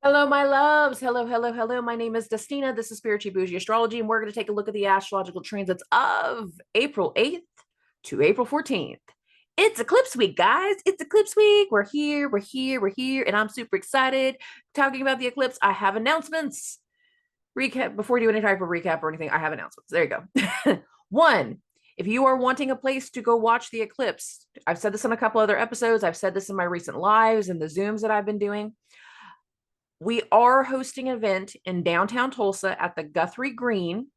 Hello, my loves. Hello, hello, hello. My name is Dustina. This is Spiritually Boujee Astrology, and we're going to take a look at the astrological transits of April 8th to April 14th. It's eclipse week, guys. It's eclipse week. We're here, we're here, we're here, and I'm super excited. Talking about the eclipse, I have announcements. Recap before we do any type of recap or anything, I have announcements. There you go. One, if you are wanting a place to go watch the eclipse, I've said this in a couple other episodes, I've said this in my recent lives and the Zooms that I've been doing. We are hosting an event in downtown Tulsa at the Guthrie Green.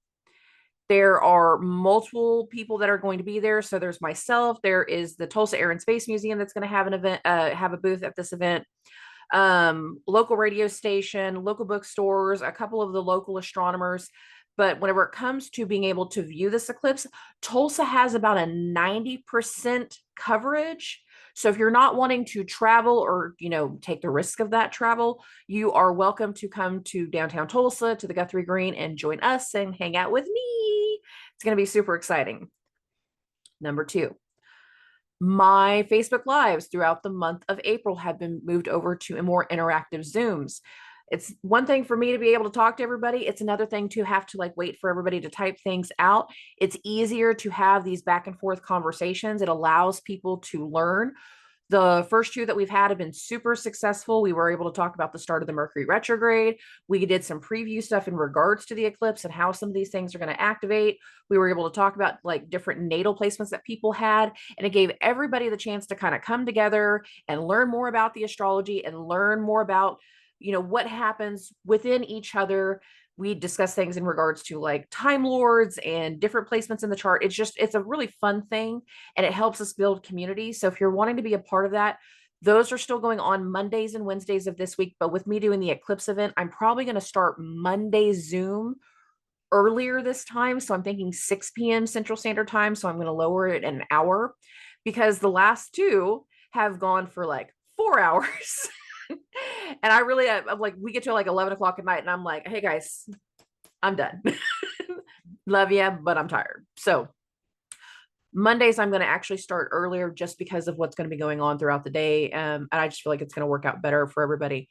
There are multiple people that are going to be there. So there's myself. There is the Tulsa Air and Space Museum that's going to have an event, have a booth at this event. Local radio station, local bookstores, a couple of the local astronomers. But whenever it comes to being able to view this eclipse, Tulsa has about a 90% coverage. So if you're not wanting to travel or, take the risk of that travel, you are welcome to come to downtown Tulsa to the Guthrie Green and join us and hang out with me. It's going to be super exciting. Number two, my Facebook Lives throughout the month of April have been moved over to a more interactive Zooms. It's one thing for me to be able to talk to everybody. It's another thing to have to wait for everybody to type things out. It's easier to have these back and forth conversations. It allows people to learn. The first two that we've had have been super successful. We were able to talk about the start of the Mercury retrograde. We did some preview stuff in regards to the eclipse and how some of these things are going to activate. We were able to talk about different natal placements that people had, and it gave everybody the chance to kind of come together and learn more about the astrology and learn more about what happens within each other. We discuss things in regards to time lords and different placements in the chart. It's a really fun thing, and it helps us build community. So if you're wanting to be a part of that, those are still going on Mondays and Wednesdays of this week. But with me doing the eclipse event, I'm probably going to start Monday Zoom earlier this time. So I'm thinking 6 p.m. Central Standard Time. So I'm going to lower it an hour, because the last two have gone for 4 hours. And I'm we get to 11 o'clock at night and I'm like, hey guys, I'm done. Love you, but I'm tired. So Mondays, I'm going to actually start earlier just because of what's going to be going on throughout the day. And I just feel like it's going to work out better for everybody.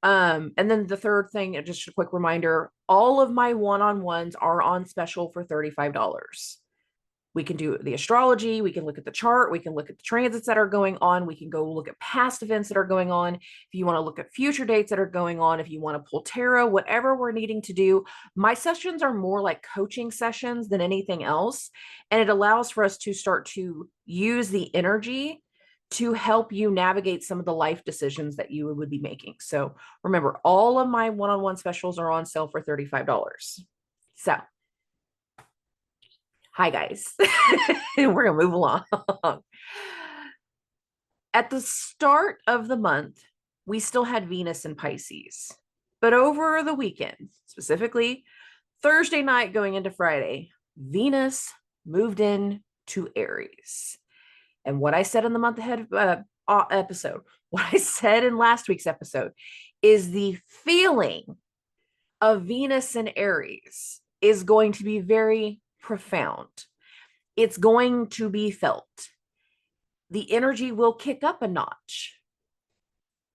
And then the third thing, just a quick reminder, all of my one-on-ones are on special for $35. We can do the astrology, we can look at the chart, we can look at the transits that are going on, we can go look at past events that are going on. If you want to look at future dates that are going on, if you want to pull tarot, whatever we're needing to do, my sessions are more like coaching sessions than anything else. And it allows for us to start to use the energy to help you navigate some of the life decisions that you would be making. So remember, all of my one-on-one specials are on sale for $35. So hi guys. We're gonna move along. At the start of the month, we still had Venus in Pisces, but over the weekend, specifically Thursday night going into Friday, Venus moved in to Aries. And what I said in the month ahead episode, what I said in last week's episode, is the feeling of Venus in Aries is going to be very profound. It's going to be felt. The energy will kick up a notch.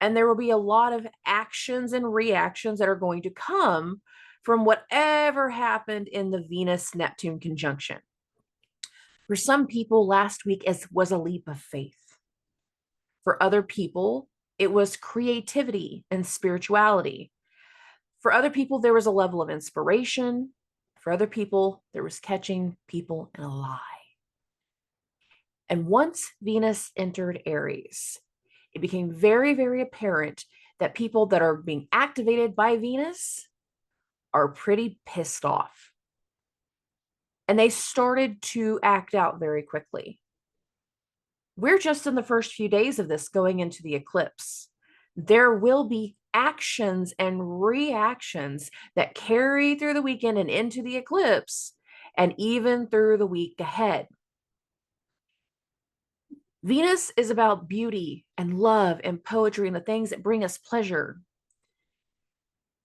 And there will be a lot of actions and reactions that are going to come from whatever happened in the Venus-Neptune conjunction. For some people, last week was a leap of faith. For other people, it was creativity and spirituality. For other people, there was a level of inspiration. For other people, there was catching people in a lie. And once Venus entered Aries, it became very, very apparent that people that are being activated by Venus are pretty pissed off. And they started to act out very quickly. We're just in the first few days of this going into the eclipse. There will be actions and reactions that carry through the weekend and into the eclipse, and even through the week ahead. Venus is about beauty and love and poetry and the things that bring us pleasure.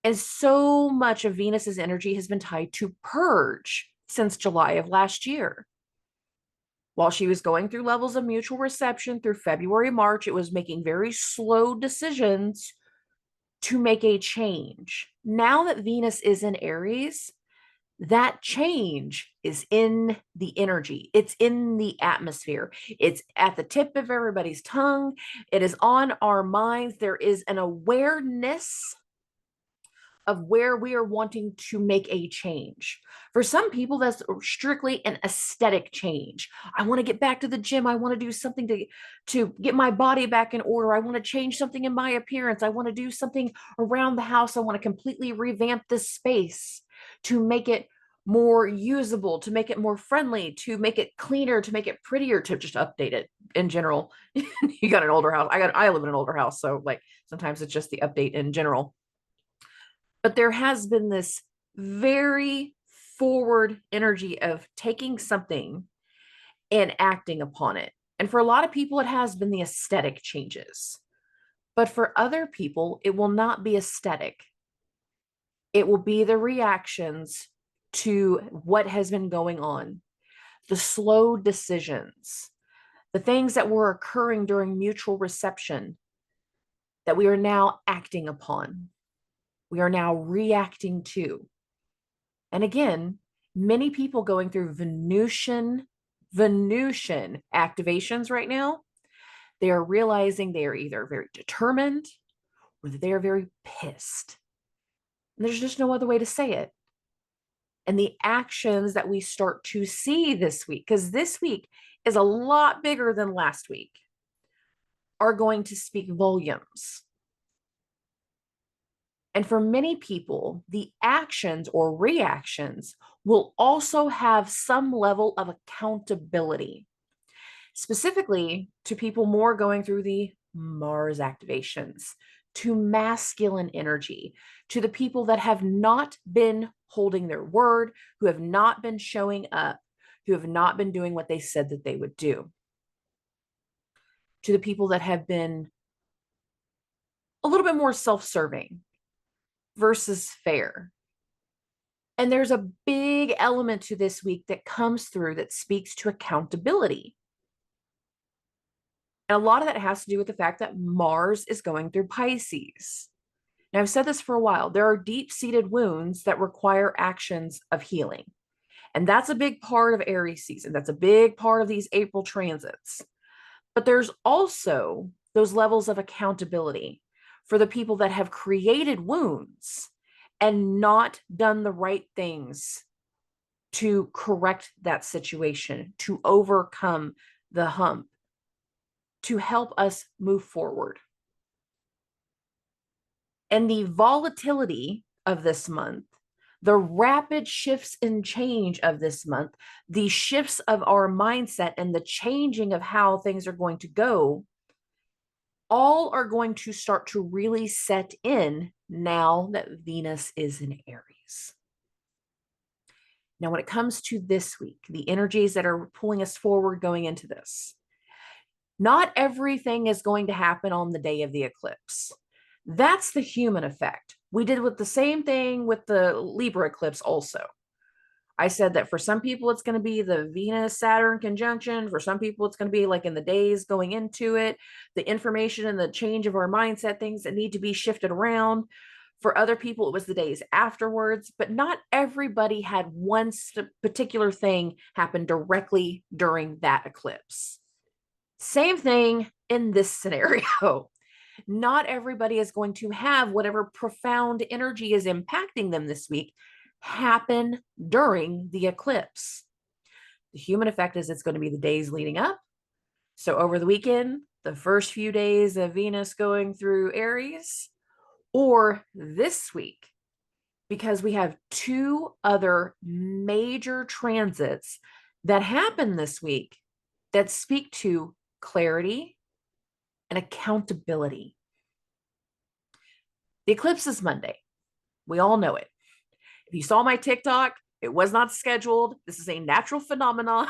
And so much of Venus's energy has been tied to purge since July of last year. While she was going through levels of mutual reception through February, March, it was making very slow decisions to make a change. Now that Venus is in Aries, that change is in the energy. It's in the atmosphere. It's at the tip of everybody's tongue. It is on our minds. There is an awareness of where we are wanting to make a change. For some people, that's strictly an aesthetic change. I want to get back to the gym. I want to do something to get my body back in order. I want to change something in my appearance. I want to do something around the house. I want to completely revamp this space to make it more usable, to make it more friendly, to make it cleaner, to make it prettier, to just update it in general. You got an older house. I live in an older house, so like sometimes it's just the update in general. But there has been this very forward energy of taking something and acting upon it. And for a lot of people, it has been the aesthetic changes. But for other people, it will not be aesthetic. It will be the reactions to what has been going on, the slow decisions, the things that were occurring during mutual reception that we are now acting upon. We are now reacting to. And again, many people going through Venusian activations right now, they are realizing they are either very determined or that they are very pissed. And there's just no other way to say it. And the actions that we start to see this week, because this week is a lot bigger than last week, are going to speak volumes. And for many people, the actions or reactions will also have some level of accountability, specifically to people more going through the Mars activations, to masculine energy, to the people that have not been holding their word, who have not been showing up, who have not been doing what they said that they would do, to the people that have been a little bit more self-serving versus fair. And there's a big element to this week that comes through that speaks to accountability. And a lot of that has to do with the fact that Mars is going through Pisces. Now, I've said this for a while. There are deep-seated wounds that require actions of healing. And that's a big part of Aries season. That's a big part of these April transits. But there's also those levels of accountability for the people that have created wounds and not done the right things to correct that situation, to overcome the hump, to help us move forward. And the volatility of this month, the rapid shifts and change of this month, the shifts of our mindset and the changing of how things are going to go, all are going to start to really set in now that Venus is in Aries. Now, when it comes to this week, the energies that are pulling us forward going into this, not everything is going to happen on the day of the eclipse. That's the human effect. We did with the same thing with the Libra eclipse also. I said that for some people, it's going to be the Venus-Saturn conjunction. For some people, it's going to be like in the days going into it, the information and the change of our mindset, things that need to be shifted around. For other people, it was the days afterwards, but not everybody had one particular thing happen directly during that eclipse. Same thing in this scenario. Not everybody is going to have whatever profound energy is impacting them this week happen during the eclipse. The human effect is it's going to be the days leading up. So over the weekend, the first few days of Venus going through Aries, or this week, because we have two other major transits that happen this week that speak to clarity and accountability. The eclipse is Monday. We all know it. If you saw my TikTok, it was not scheduled. This is a natural phenomenon.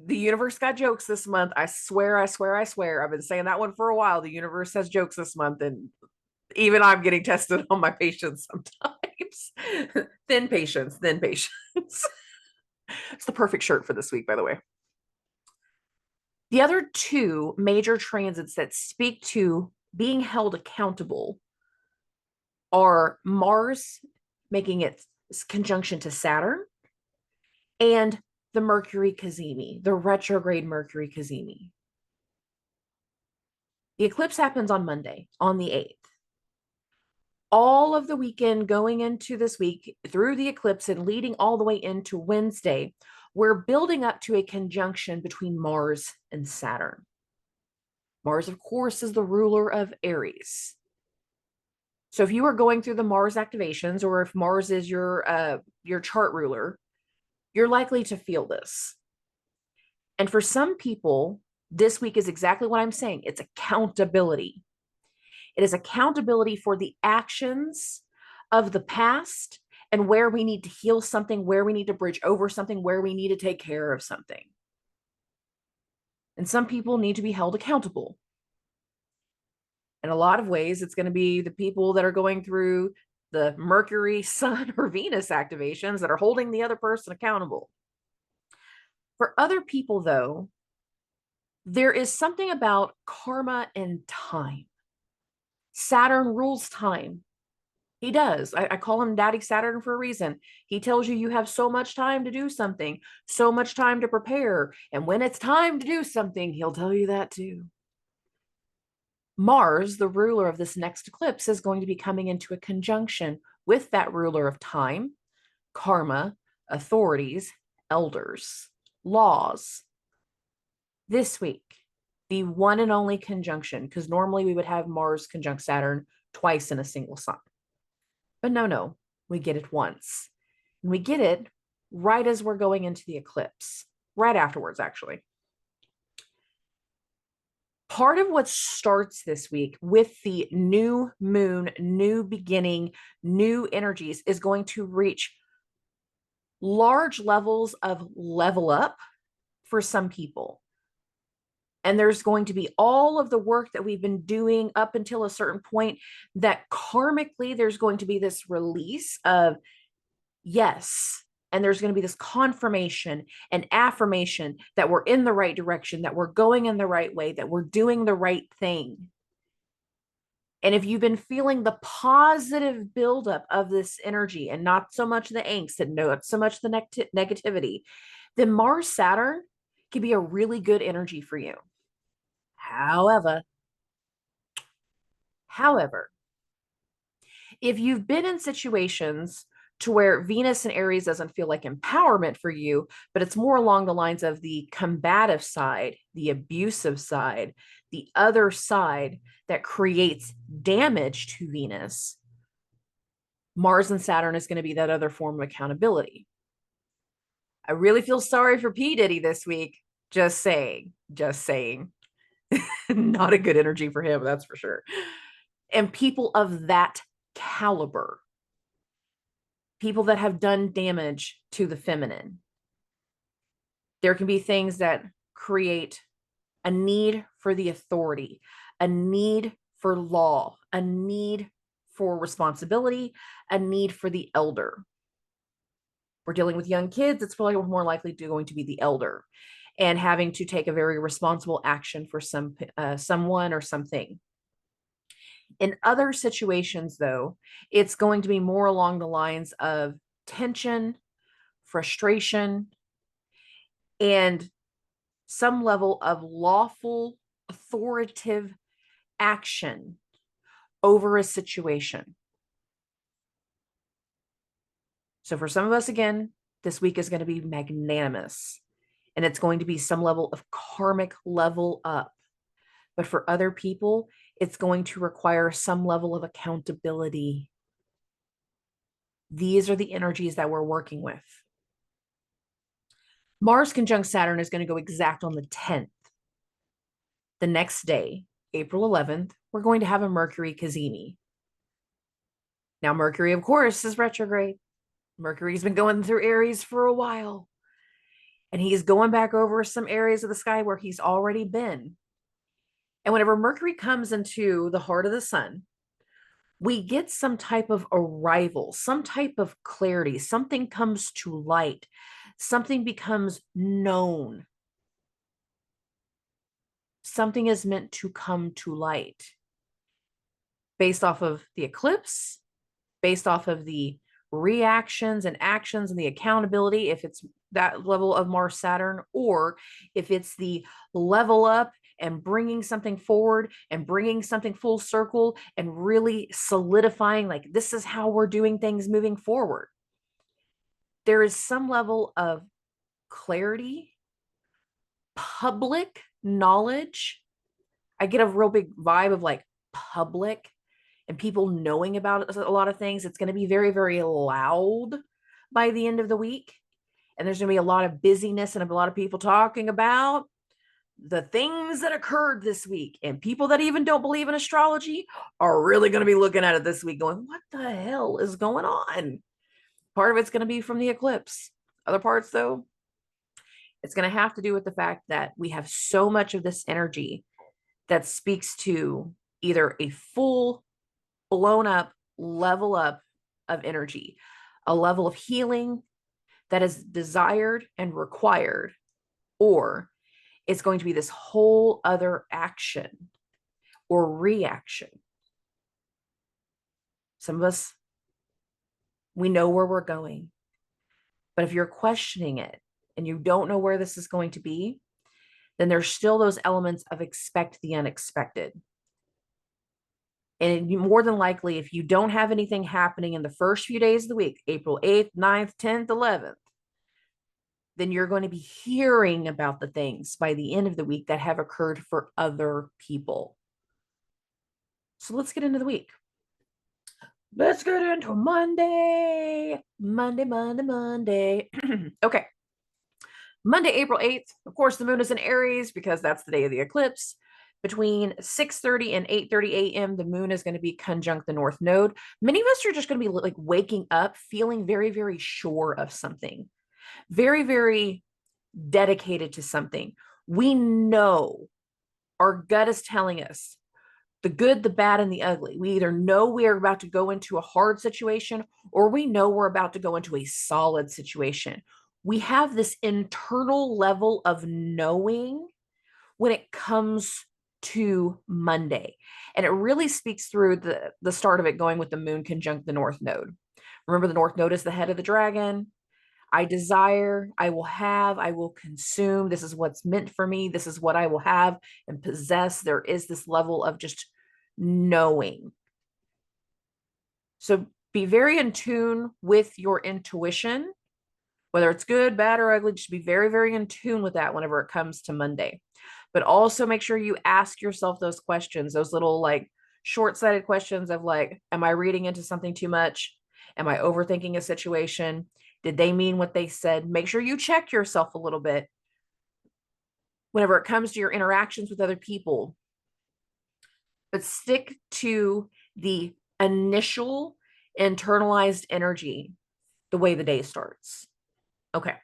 The universe got jokes this month. I swear. I've been saying that one for a while. The universe has jokes this month, and even I'm getting tested on my patience sometimes. Thin patience. It's the perfect shirt for this week, by the way. The other two major transits that speak to being held accountable are Mars making its conjunction to Saturn and the Mercury cazimi, the retrograde Mercury cazimi. The eclipse happens on Monday, on the 8th. All of the weekend going into this week through the eclipse and leading all the way into Wednesday, we're building up to a conjunction between Mars and Saturn. Mars, of course, is the ruler of Aries. So if you are going through the Mars activations, or if Mars is your chart ruler, you're likely to feel this. And for some people, this week is exactly what I'm saying. It's accountability. It is accountability for the actions of the past and where we need to heal something, where we need to bridge over something, where we need to take care of something. And some people need to be held accountable. In a lot of ways, it's going to be the people that are going through the Mercury, Sun, or Venus activations that are holding the other person accountable. For other people, though, there is something about karma and time. Saturn rules time. He does. I call him Daddy Saturn for a reason. He tells you you have so much time to do something, so much time to prepare. And when it's time to do something, he'll tell you that too. Mars, the ruler of this next eclipse, is going to be coming into a conjunction with that ruler of time, karma, authorities, elders, laws. This week, the one and only conjunction, because normally we would have Mars conjunct Saturn twice in a single sign. But no, we get it once. And we get it right as we're going into the eclipse, right afterwards, actually. Part of what starts this week with the new moon, new beginning, new energies is going to reach large levels of level up for some people. And there's going to be all of the work that we've been doing up until a certain point that karmically there's going to be this release of yes. And there's going to be this confirmation and affirmation that we're in the right direction, that we're going in the right way, that we're doing the right thing. And if you've been feeling the positive buildup of this energy and not so much the angst and not so much the negativity, then Mars Saturn can be a really good energy for you. However, if you've been in situations to where Venus and Aries doesn't feel like empowerment for you, but it's more along the lines of the combative side, the abusive side, the other side that creates damage to Venus, Mars and Saturn is going to be that other form of accountability. I really feel sorry for P. Diddy this week. Just saying. Not a good energy for him, that's for sure. And people of that caliber, people that have done damage to the feminine. There can be things that create a need for the authority, a need for law, a need for responsibility, a need for the elder. We're dealing with young kids, it's probably more likely going to be the elder and having to take a very responsible action for someone or something. In other situations, though, it's going to be more along the lines of tension, frustration, and some level of lawful, authoritative action over a situation. So for some of us, again, this week is going to be magnanimous, and it's going to be some level of karmic level up. But for other people, it's going to require some level of accountability. These are the energies that we're working with. Mars conjunct Saturn is going to go exact on the 10th. The next day, April 11th, we're going to have a Mercury cazimi. Now, Mercury, of course, is retrograde. Mercury's been going through Aries for a while. And he's going back over some areas of the sky where he's already been. And whenever Mercury comes into the heart of the sun, we get some type of arrival, some type of clarity, something comes to light, something becomes known. something is meant to come to light based off of the eclipse, based off of the reactions and actions and the accountability, if it's that level of Mars Saturn, or if it's the level up and bringing something forward and bringing something full circle and really solidifying, like, this is how we're doing things moving forward. There is some level of clarity, public knowledge. I get a real big vibe of like public and people knowing about a lot of things. It's going to be very, very loud by the end of the week. And there's going to be a lot of busyness and a lot of people talking about the things that occurred this week. And people that even don't believe in astrology are really going to be looking at it this week going, what the hell is going on? Part of it's going to be from the eclipse. Other parts, though, it's going to have to do with the fact that we have so much of this energy that speaks to either a full blown up level up of energy, a level of healing that is desired and required, or it's going to be this whole other action or reaction. Some of us, we know where we're going, but if you're questioning it and you don't know where this is going to be, then there's still those elements of expect the unexpected. And more than likely, if you don't have anything happening in the first few days of the week, April 8th, 9th, 10th, 11th, then you're going to be hearing about the things by the end of the week that have occurred for other people. So let's get into the week. Let's get into Monday. Monday. Okay. Monday, April 8th. Of course, the moon is in Aries because that's the day of the eclipse. Between 6:30 and 8:30 a.m., the moon is going to be conjunct the North Node. Many of us are just going to be like waking up feeling very, very sure of something, very, very dedicated to something. We know our gut is telling us the good, the bad, and the ugly. We either know we are about to go into a hard situation or we know we're about to go into a solid situation. We have this internal level of knowing when it comes to Monday. And it really speaks through the start of it going with the moon conjunct the North Node. Remember, the North Node is the head of the dragon. I desire, I will have, I will consume. This is what's meant for me. This is what I will have and possess. There is this level of just knowing. So be very in tune with your intuition, whether it's good, bad, or ugly. Just be very, very in tune with that whenever it comes to Monday. But also make sure you ask yourself those questions, those little like short-sighted questions of like, am I reading into something too much? Am I overthinking a situation? Did they mean what they said? Make sure you check yourself a little bit whenever it comes to your interactions with other people. But stick to the initial internalized energy the way the day starts. Okay.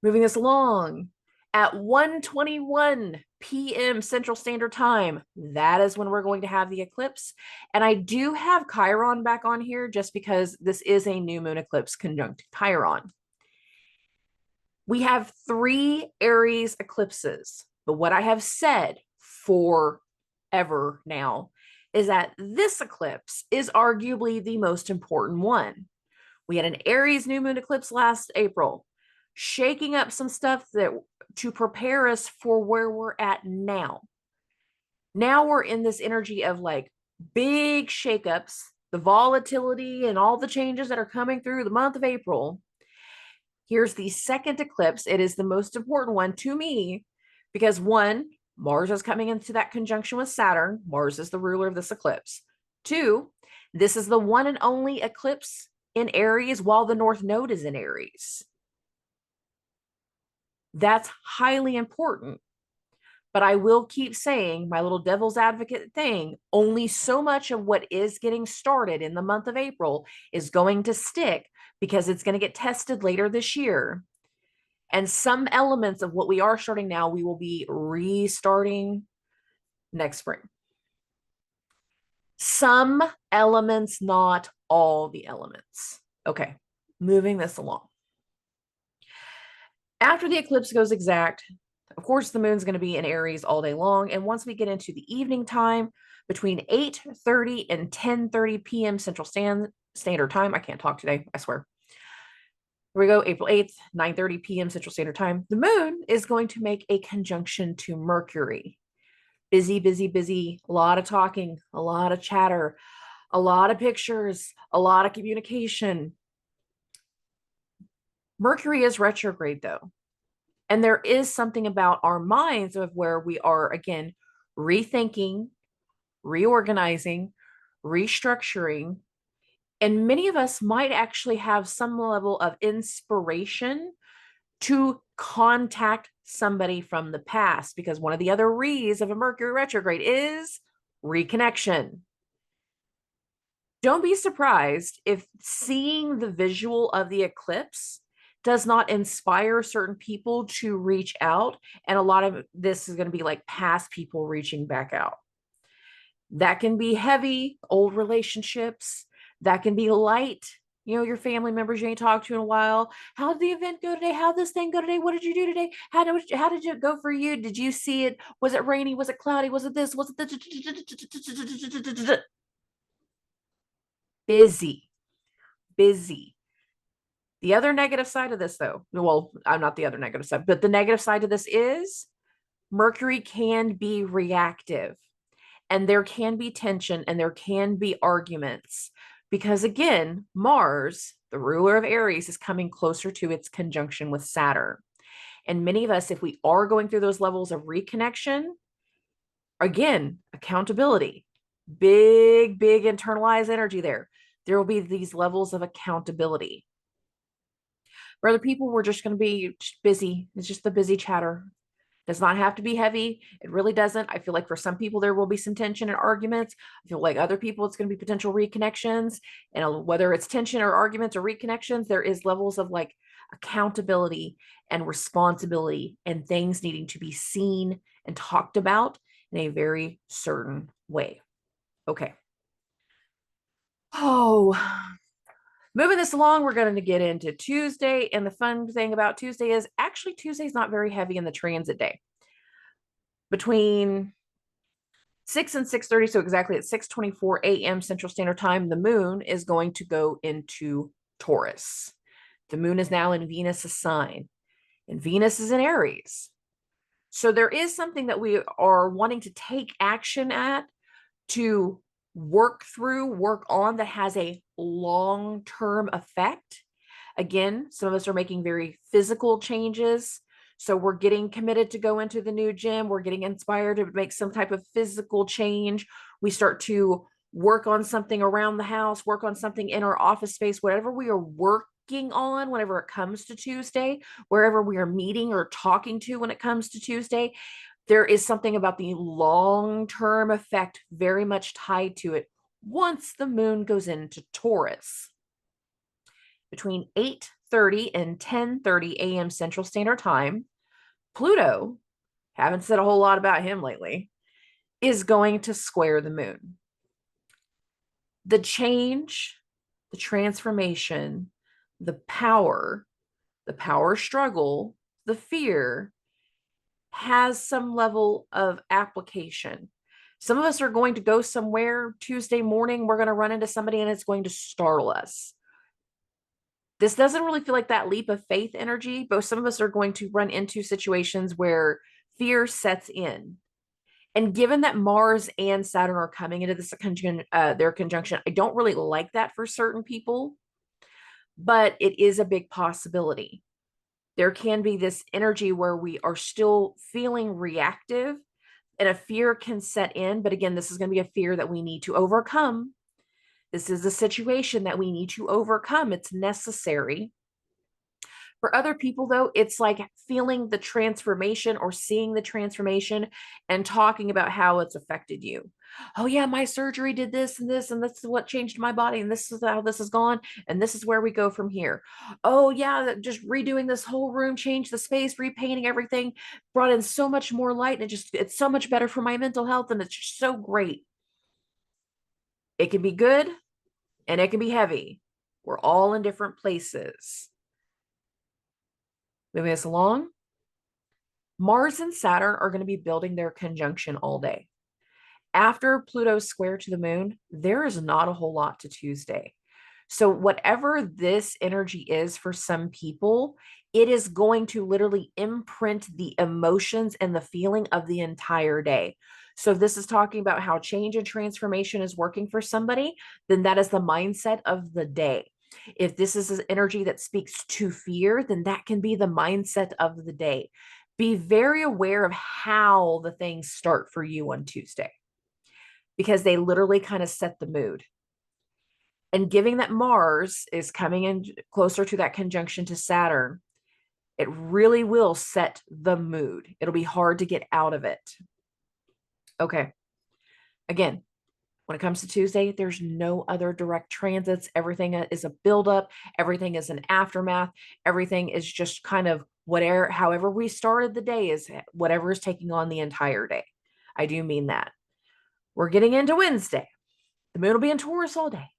Moving this along. At 1:21 p.m. Central Standard Time, that is when we're going to have the eclipse. And I do have Chiron back on here just because this is a new moon eclipse conjunct Chiron. We have 3 Aries eclipses, but what I have said forever now is that this eclipse is arguably the most important one. We had an Aries new moon eclipse last April, shaking up some stuff that to prepare us for where we're at now. Now we're in this energy of like big shakeups, the volatility and all the changes that are coming through the month of April. Here's the second eclipse. It is the most important one to me because 1, Mars is coming into that conjunction with Saturn. Mars is the ruler of this eclipse. 2, this is the one and only eclipse in Aries while the North Node is in Aries. That's highly important. But I will keep saying my little devil's advocate thing, only so much of what is getting started in the month of April is going to stick because it's going to get tested later this year. And some elements of what we are starting now, we will be restarting next spring. Some elements, not all the elements. Okay, moving this along. After the eclipse goes exact, Of course, the moon's going to be in Aries all day long. And once we get into the evening time, between 8:30 and 10:30 p.m. Central Standard Time, I can't talk today, I swear. Here we go, April 8th, 9:30 p.m. Central Standard Time. The moon is going to make a conjunction to Mercury. Busy, busy, busy, a lot of talking, a lot of chatter, a lot of pictures, a lot of communication. Mercury is retrograde though. And there is something about our minds of where we are, again, rethinking, reorganizing, restructuring. And many of us might actually have some level of inspiration to contact somebody from the past, because one of the other re's of a Mercury retrograde is reconnection. Don't be surprised if seeing the visual of the eclipse does not inspire certain people to reach out. And a lot of this is going to be like past people reaching back out. That can be heavy, old relationships. That can be light, your family members you ain't talked to in a while. How did the event go today? How did this thing go today? What did you do today? How did it go for you? Did you see it? Was it rainy? Was it cloudy? Was it this? Was it this? Busy, busy. The other negative side of this, though, well, I'm not the other negative side, but the negative side of this is Mercury can be reactive, and there can be tension, and there can be arguments, because again, Mars, the ruler of Aries, is coming closer to its conjunction with Saturn. And many of us, if we are going through those levels of reconnection, again, accountability, big, big internalized energy there. There will be these levels of accountability. For other people, we're just going to be busy. It's just the busy chatter. Does not have to be heavy. It really doesn't. I feel like for some people, there will be some tension and arguments. I feel like other people, it's going to be potential reconnections. And whether it's tension or arguments or reconnections, there is levels of like accountability and responsibility and things needing to be seen and talked about in a very certain way. Okay. Oh, moving this along, we're going to get into Tuesday. And the fun thing about Tuesday is actually Tuesday is not very heavy in the transit day. Between 6 and 6:30, so exactly at 6:24 a.m. Central Standard Time, the moon is going to go into Taurus. The moon is now in Venus' sign, and Venus is in Aries. So there is something that we are wanting to take action at, to work through, work on, that has a long-term effect. Again, some of us are making very physical changes. So we're getting committed to go into the new gym. We're getting inspired to make some type of physical change. We start to work on something around the house, work on something in our office space, whatever we are working on whenever it comes to Tuesday, wherever we are meeting or talking to when it comes to Tuesday. There is something about the long-term effect very much tied to it once the moon goes into Taurus. Between 8:30 and 10:30 a.m. Central Standard Time, Pluto, haven't said a whole lot about him lately, is going to square the moon. The change, the transformation, the power struggle, the fear has some level of application. Some of us are going to go somewhere Tuesday morning. We're going to run into somebody and it's going to startle us. This doesn't really feel like that leap of faith energy, but some of us are going to run into situations where fear sets in. And given that Mars and Saturn are coming into this their conjunction, I don't really like that for certain people, but it is a big possibility. There can be this energy where we are still feeling reactive and a fear can set in. But again, this is going to be a fear that we need to overcome. This is a situation that we need to overcome. It's necessary. For other people, though, it's like feeling the transformation or seeing the transformation and talking about how it's affected you. Oh, yeah, my surgery did this, and this is what changed my body, and this is how this has gone, and this is where we go from here. Oh, yeah, just redoing this whole room, changed the space, repainting everything, brought in so much more light, and it's so much better for my mental health, and it's just so great. It can be good, and it can be heavy. We're all in different places. Moving us along. Mars and Saturn are going to be building their conjunction all day. After Pluto's square to the moon, there is not a whole lot to Tuesday. So, whatever this energy is for some people, it is going to literally imprint the emotions and the feeling of the entire day. So, this is talking about how change and transformation is working for somebody, then that is the mindset of the day. If this is an energy that speaks to fear, then that can be the mindset of the day. Be very aware of how the things start for you on Tuesday, because they literally kind of set the mood. And giving that Mars is coming in closer to that conjunction to Saturn, it really will set the mood. It'll be hard to get out of it. Okay. Again, when it comes to Tuesday, there's no other direct transits. Everything is a buildup. Everything is an aftermath. Everything is just kind of whatever, however we started the day is whatever is taking on the entire day. I do mean that. We're getting into Wednesday. The moon will be in Taurus all day.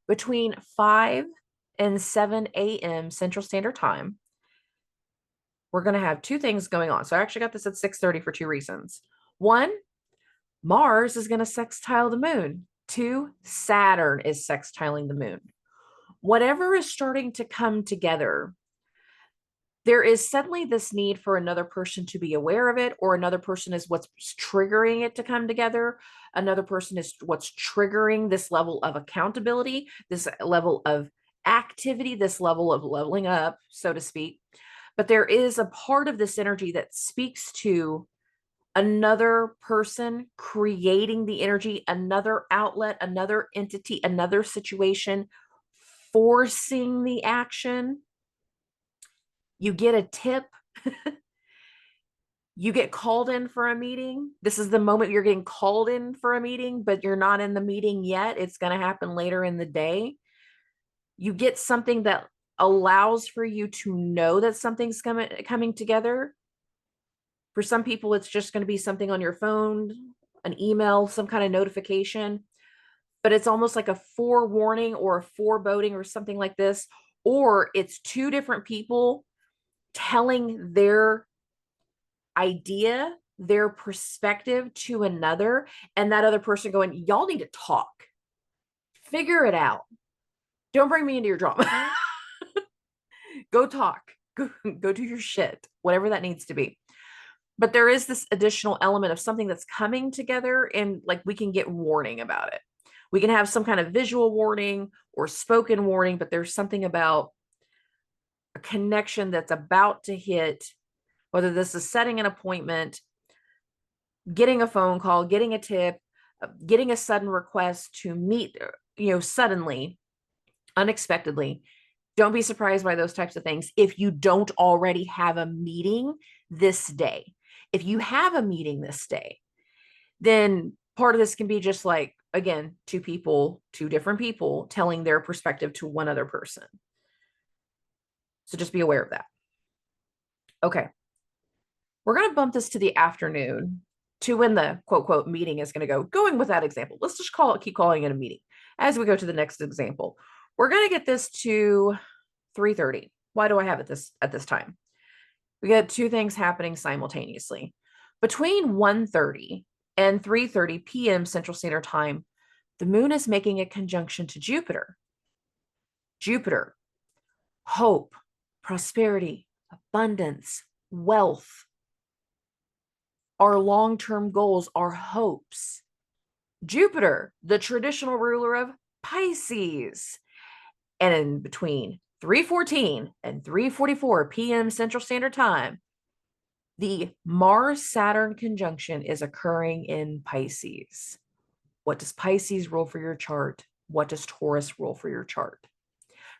Between 5 and 7 a.m. Central Standard Time, we're going to have two things going on. So I actually got this at 6:30 for two reasons. One, Mars is going to sextile the moon. Two, Saturn is sextiling the moon. Whatever is starting to come together, there is suddenly this need for another person to be aware of it, or another person is what's triggering it to come together. Another person is what's triggering this level of accountability, this level of activity, this level of leveling up, so to speak. But there is a part of this energy that speaks to another person creating the energy, another outlet, another entity, another situation, forcing the action. You get a tip. You get called in for a meeting. This is the moment you're getting called in for a meeting, but you're not in the meeting yet. It's going to happen later in the day. You get something that allows for you to know that something's coming together. For some people, it's just going to be something on your phone, an email, some kind of notification, but it's almost like a forewarning or a foreboding or something like this. Or it's two different people telling their idea, their perspective to another, and that other person going, y'all need to talk, figure it out. Don't bring me into your drama. Go talk, go do your shit, whatever that needs to be. But there is this additional element of something that's coming together, and like we can get warning about it. We can have some kind of visual warning or spoken warning, but there's something about a connection that's about to hit, whether this is setting an appointment, getting a phone call, getting a tip, getting a sudden request to meet, suddenly, unexpectedly. Don't be surprised by those types of things if you don't already have a meeting this day. If you have a meeting this day, then part of this can be just like, again, two different people telling their perspective to one other person. So just be aware of that. Okay. We're going to bump this to the afternoon to when the quote, quote, meeting is going to go. Going with that example, let's just keep calling it a meeting. As we go to the next example, we're going to get this to 3:30. Why do I have it at this time? We got two things happening simultaneously. Between 1:30 and 3:30 p.m. Central Standard Time, the moon is making a conjunction to Jupiter. Jupiter, hope, prosperity, abundance, wealth, our long-term goals, our hopes. Jupiter, the traditional ruler of Pisces. And in between 3:14 and 3:44 p.m. Central Standard Time, the Mars-Saturn conjunction is occurring in Pisces. What does Pisces rule for your chart? What does Taurus rule for your chart?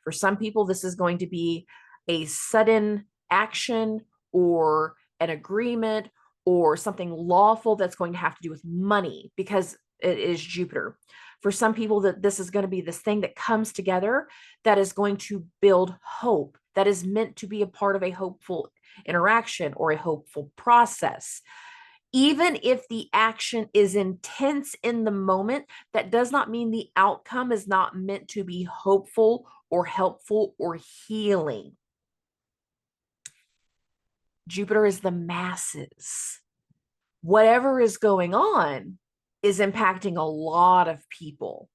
For some people, this is going to be a sudden action or an agreement or something lawful that's going to have to do with money because it is Jupiter. For some people, that this is going to be this thing that comes together that is going to build hope, that is meant to be a part of a hopeful interaction or a hopeful process. Even if the action is intense in the moment, that does not mean the outcome is not meant to be hopeful or helpful or healing. Jupiter is the masses. Whatever is going on is impacting a lot of people.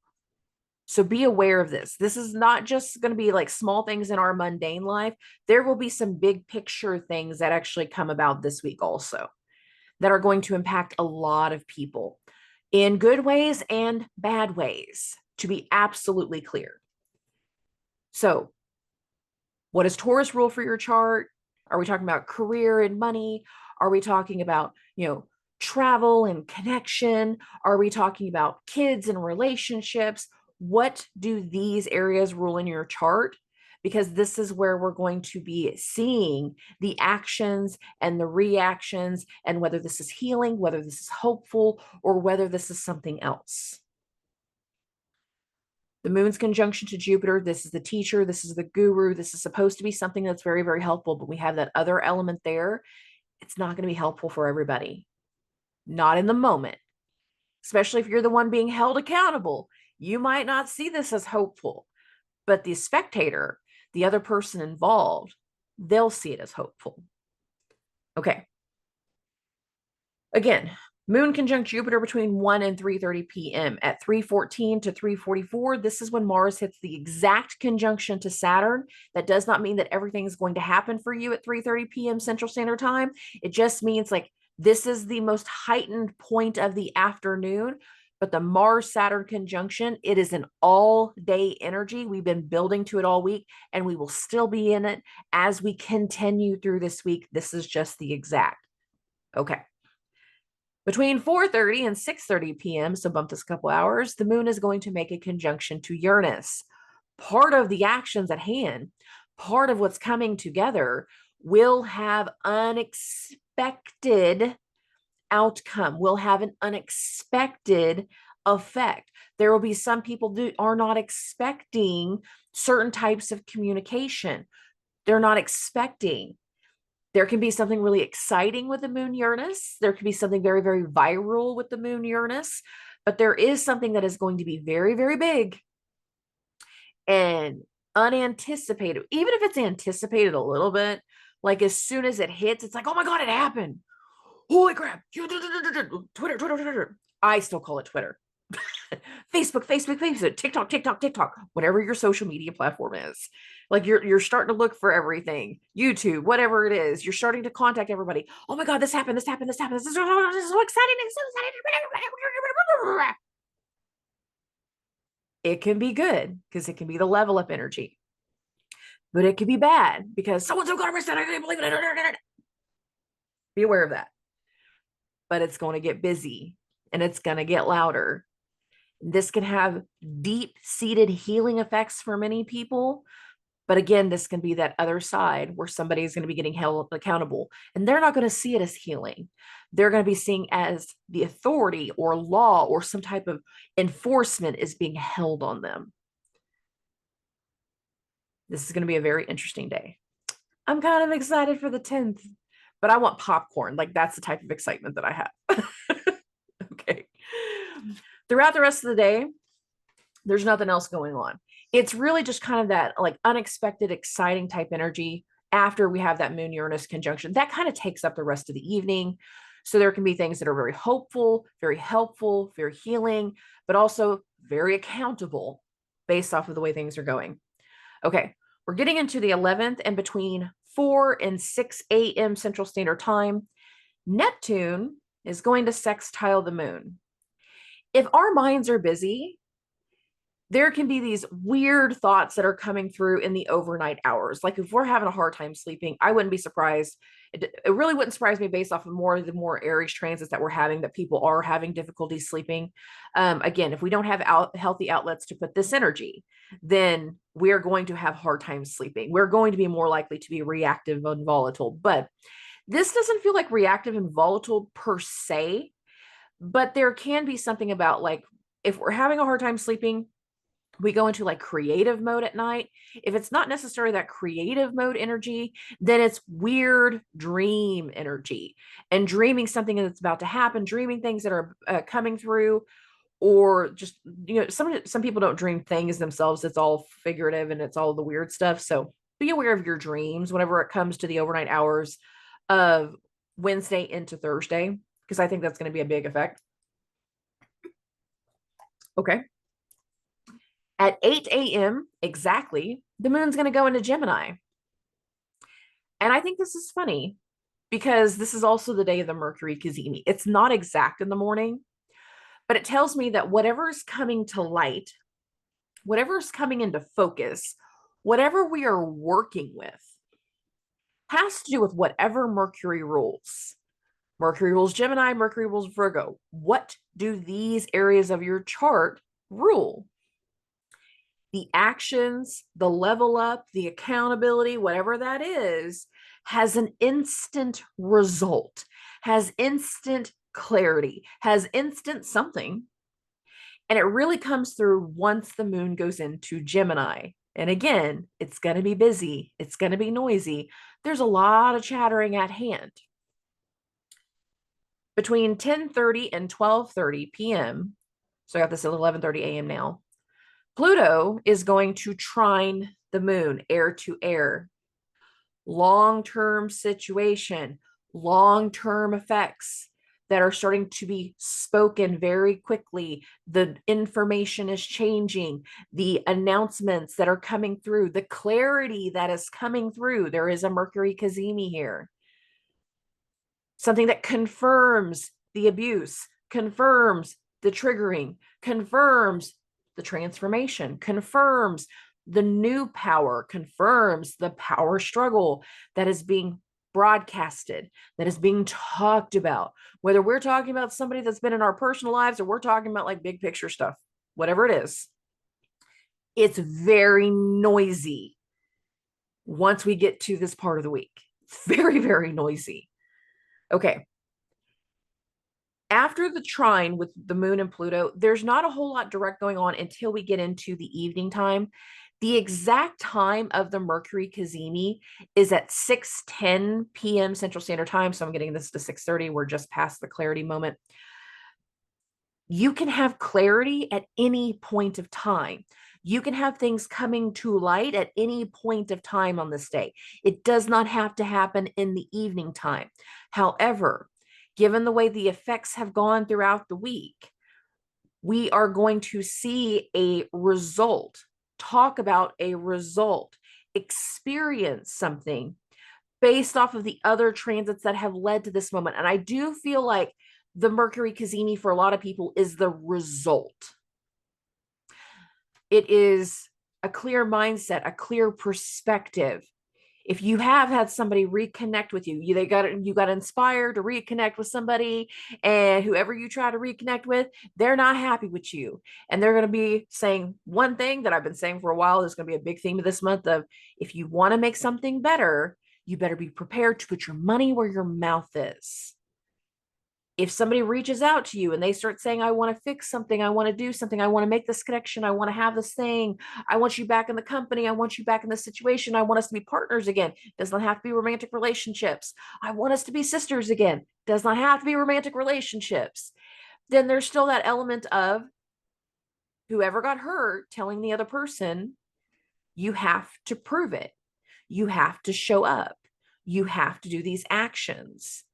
So be aware of this. This is not just going to be like small things in our mundane life. There will be some big picture things that actually come about this week also that are going to impact a lot of people in good ways and bad ways, to be absolutely clear. So, what does Taurus rule for your chart? Are we talking about career and money? Are we talking about, travel and connection? Are we talking about kids and relationships? What do these areas rule in your chart? Because this is where we're going to be seeing the actions and the reactions, and whether this is healing, whether this is hopeful, or whether this is something else. The moon's conjunction to Jupiter, this is the teacher, this is the guru, this is supposed to be something that's very, very helpful, but we have that other element there. It's not going to be helpful for everybody. Not in the moment, especially if you're the one being held accountable. You might not see this as hopeful, but the spectator, the other person involved, they'll see it as hopeful. Okay. Again, moon conjunct Jupiter between 1 and 3:30 p.m. At 3:14 to 3:44, this is when Mars hits the exact conjunction to Saturn. That does not mean that everything's going to happen for you at 3:30 p.m. Central Standard Time. It just means like this is the most heightened point of the afternoon. But the Mars-Saturn conjunction, it is an all-day energy. We've been building to it all week, and we will still be in it as we continue through this week. This is just the exact. Okay. Between 4:30 and 6:30 p.m., so bump this a couple hours, the moon is going to make a conjunction to Uranus. Part of the actions at hand, part of what's coming together will have unexpected outcome, will have an unexpected effect. There will be some people who are not expecting certain types of communication. They're not expecting. There can be something really exciting with the moon Uranus. There can be something very, very viral with the moon Uranus, but there is something that is going to be very, very big and unanticipated. Even if it's anticipated a little bit, like as soon as it hits, it's like, oh my God, it happened. Holy crap. Twitter. I still call it Twitter. Facebook, TikTok, whatever your social media platform is. Like you're starting to look for everything, YouTube, whatever it is. You're starting to contact everybody. Oh my God, this happened. This is so exciting. It's so exciting. It can be good because it can be the level up energy, but it can be bad because so-and-so got arrested. I can't believe it. Be aware of that. But it's going to get busy and it's going to get louder. This can have deep-seated healing effects for many people. But again, this can be that other side where somebody is going to be getting held accountable, and they're not going to see it as healing. They're going to be seeing as the authority or law or some type of enforcement is being held on them. This is going to be a very interesting day. I'm kind of excited for the 10th, but I want popcorn. Like that's the type of excitement that I have. Okay. Throughout the rest of the day, there's nothing else going on. It's really just kind of that like unexpected, exciting type energy after we have that moon Uranus conjunction. That kind of takes up the rest of the evening. So there can be things that are very hopeful, very helpful, very healing, but also very accountable based off of the way things are going. Okay, we're getting into the 11th, and between 4 and 6 a.m. Central Standard Time, Neptune is going to sextile the moon. If our minds are busy, there can be these weird thoughts that are coming through in the overnight hours. Like if we're having a hard time sleeping, I wouldn't be surprised. It really wouldn't surprise me based off of the more Aries transits that we're having, that people are having difficulty sleeping. Again, if we don't have healthy outlets to put this energy, then we're going to have hard time sleeping. We're going to be more likely to be reactive and volatile. But this doesn't feel like reactive and volatile per se, but there can be something about like, if we're having a hard time sleeping, we go into like creative mode at night. If it's not necessarily that creative mode energy, then it's weird dream energy and dreaming something that's about to happen, dreaming things that are coming through, or just, some people don't dream things themselves. It's all figurative and it's all the weird stuff. So be aware of your dreams whenever it comes to the overnight hours. of Wednesday into Thursday, because I think that's going to be a big effect. Okay. At 8 a.m. exactly, the moon's going to go into Gemini. And I think this is funny because this is also the day of the Mercury cazimi. It's not exact in the morning, but it tells me that whatever is coming to light, whatever is coming into focus, whatever we are working with has to do with whatever Mercury rules. Mercury rules Gemini, Mercury rules Virgo. What do these areas of your chart rule? The actions, the level up, the accountability, whatever that is, has an instant result, has instant clarity, has instant something. And it really comes through once the moon goes into Gemini. And again, it's going to be busy. It's going to be noisy. There's a lot of chattering at hand. Between 10:30 and 12:30 p.m., so I got this at 11:30 a.m. now, Pluto is going to trine the moon, air to air. Long-term situation, long-term effects that are starting to be spoken very quickly. The information is changing, the announcements that are coming through, the clarity that is coming through. There is a Mercury cazimi here. Something that confirms the abuse, confirms the triggering, confirms the transformation, confirms the new power, confirms the power struggle that is being broadcasted, that is being talked about, whether we're talking about somebody that's been in our personal lives or we're talking about like big picture stuff, whatever it is. It's very noisy once we get to this part of the week. It's very, very noisy. Okay. After the trine with the moon and Pluto, there's not a whole lot direct going on until we get into the evening time. The exact time of the Mercury cazimi is at 6:10 p.m. Central Standard Time. So I'm getting this to 6:30. We're just past the clarity moment. You can have clarity at any point of time. You can have things coming to light at any point of time on this day. It does not have to happen in the evening time. However, given the way the effects have gone throughout the week, we are going to see a result, talk about a result, experience something based off of the other transits that have led to this moment. And I do feel like the Mercury cazimi for a lot of people is the result. It is a clear mindset, a clear perspective. If you have had somebody reconnect with you, you got inspired to reconnect with somebody, and whoever you try to reconnect with, they're not happy with you. And they're going to be saying one thing that I've been saying for a while. There's going to be a big theme of this month of, if you want to make something better, you better be prepared to put your money where your mouth is. If somebody reaches out to you and they start saying, I want to fix something, I want to do something, I want to make this connection, I want to have this thing, I want you back in the company, I want you back in this situation, I want us to be partners again. Does not have to be romantic relationships. I want us to be sisters again. Does not have to be romantic relationships. Then there's still that element of whoever got hurt telling the other person, you have to prove it. You have to show up. You have to do these actions.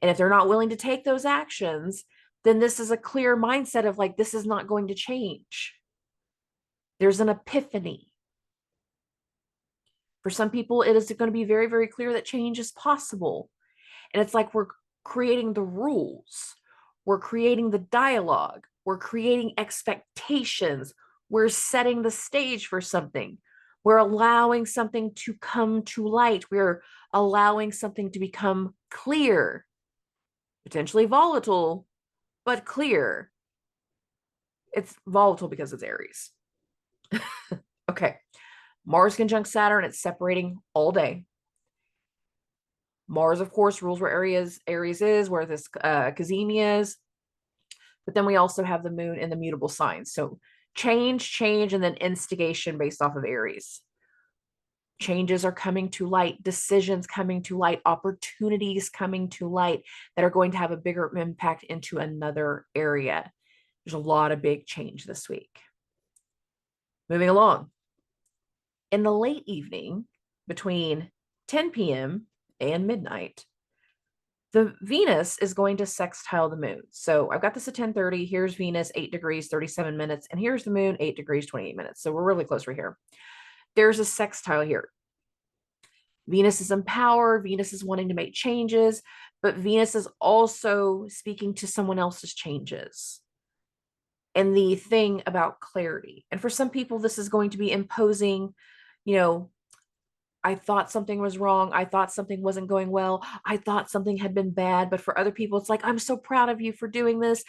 And if they're not willing to take those actions, then this is a clear mindset of like, this is not going to change. There's an epiphany. For some people, it is going to be very, very clear that change is possible. And it's like we're creating the rules. We're creating the dialogue. We're creating expectations. We're setting the stage for something. We're allowing something to come to light. We're allowing something to become clear. Potentially volatile, but clear. It's volatile because it's Aries. Okay. Mars conjunct Saturn, it's separating all day. Mars, of course, rules where Aries is, where this cazimi is. But then we also have the moon in the mutable signs. So change, and then instigation based off of Aries. Changes are coming to light, decisions coming to light, opportunities coming to light that are going to have a bigger impact into another area. There's a lot of big change this week. Moving along. In the late evening, between 10 p.m. and midnight, The Venus is going to sextile the moon. So I've got this at 10:30. Here's Venus, 8 degrees, 37 minutes. And here's the moon, 8 degrees, 28 minutes. So we're really close right here. There's a sextile here. Venus is in power. Venus is wanting to make changes, but Venus is also speaking to someone else's changes. And the thing about clarity. And for some people, this is going to be imposing, you know, I thought something was wrong. I thought something wasn't going well. I thought something had been bad. But for other people, it's like, I'm so proud of you for doing this.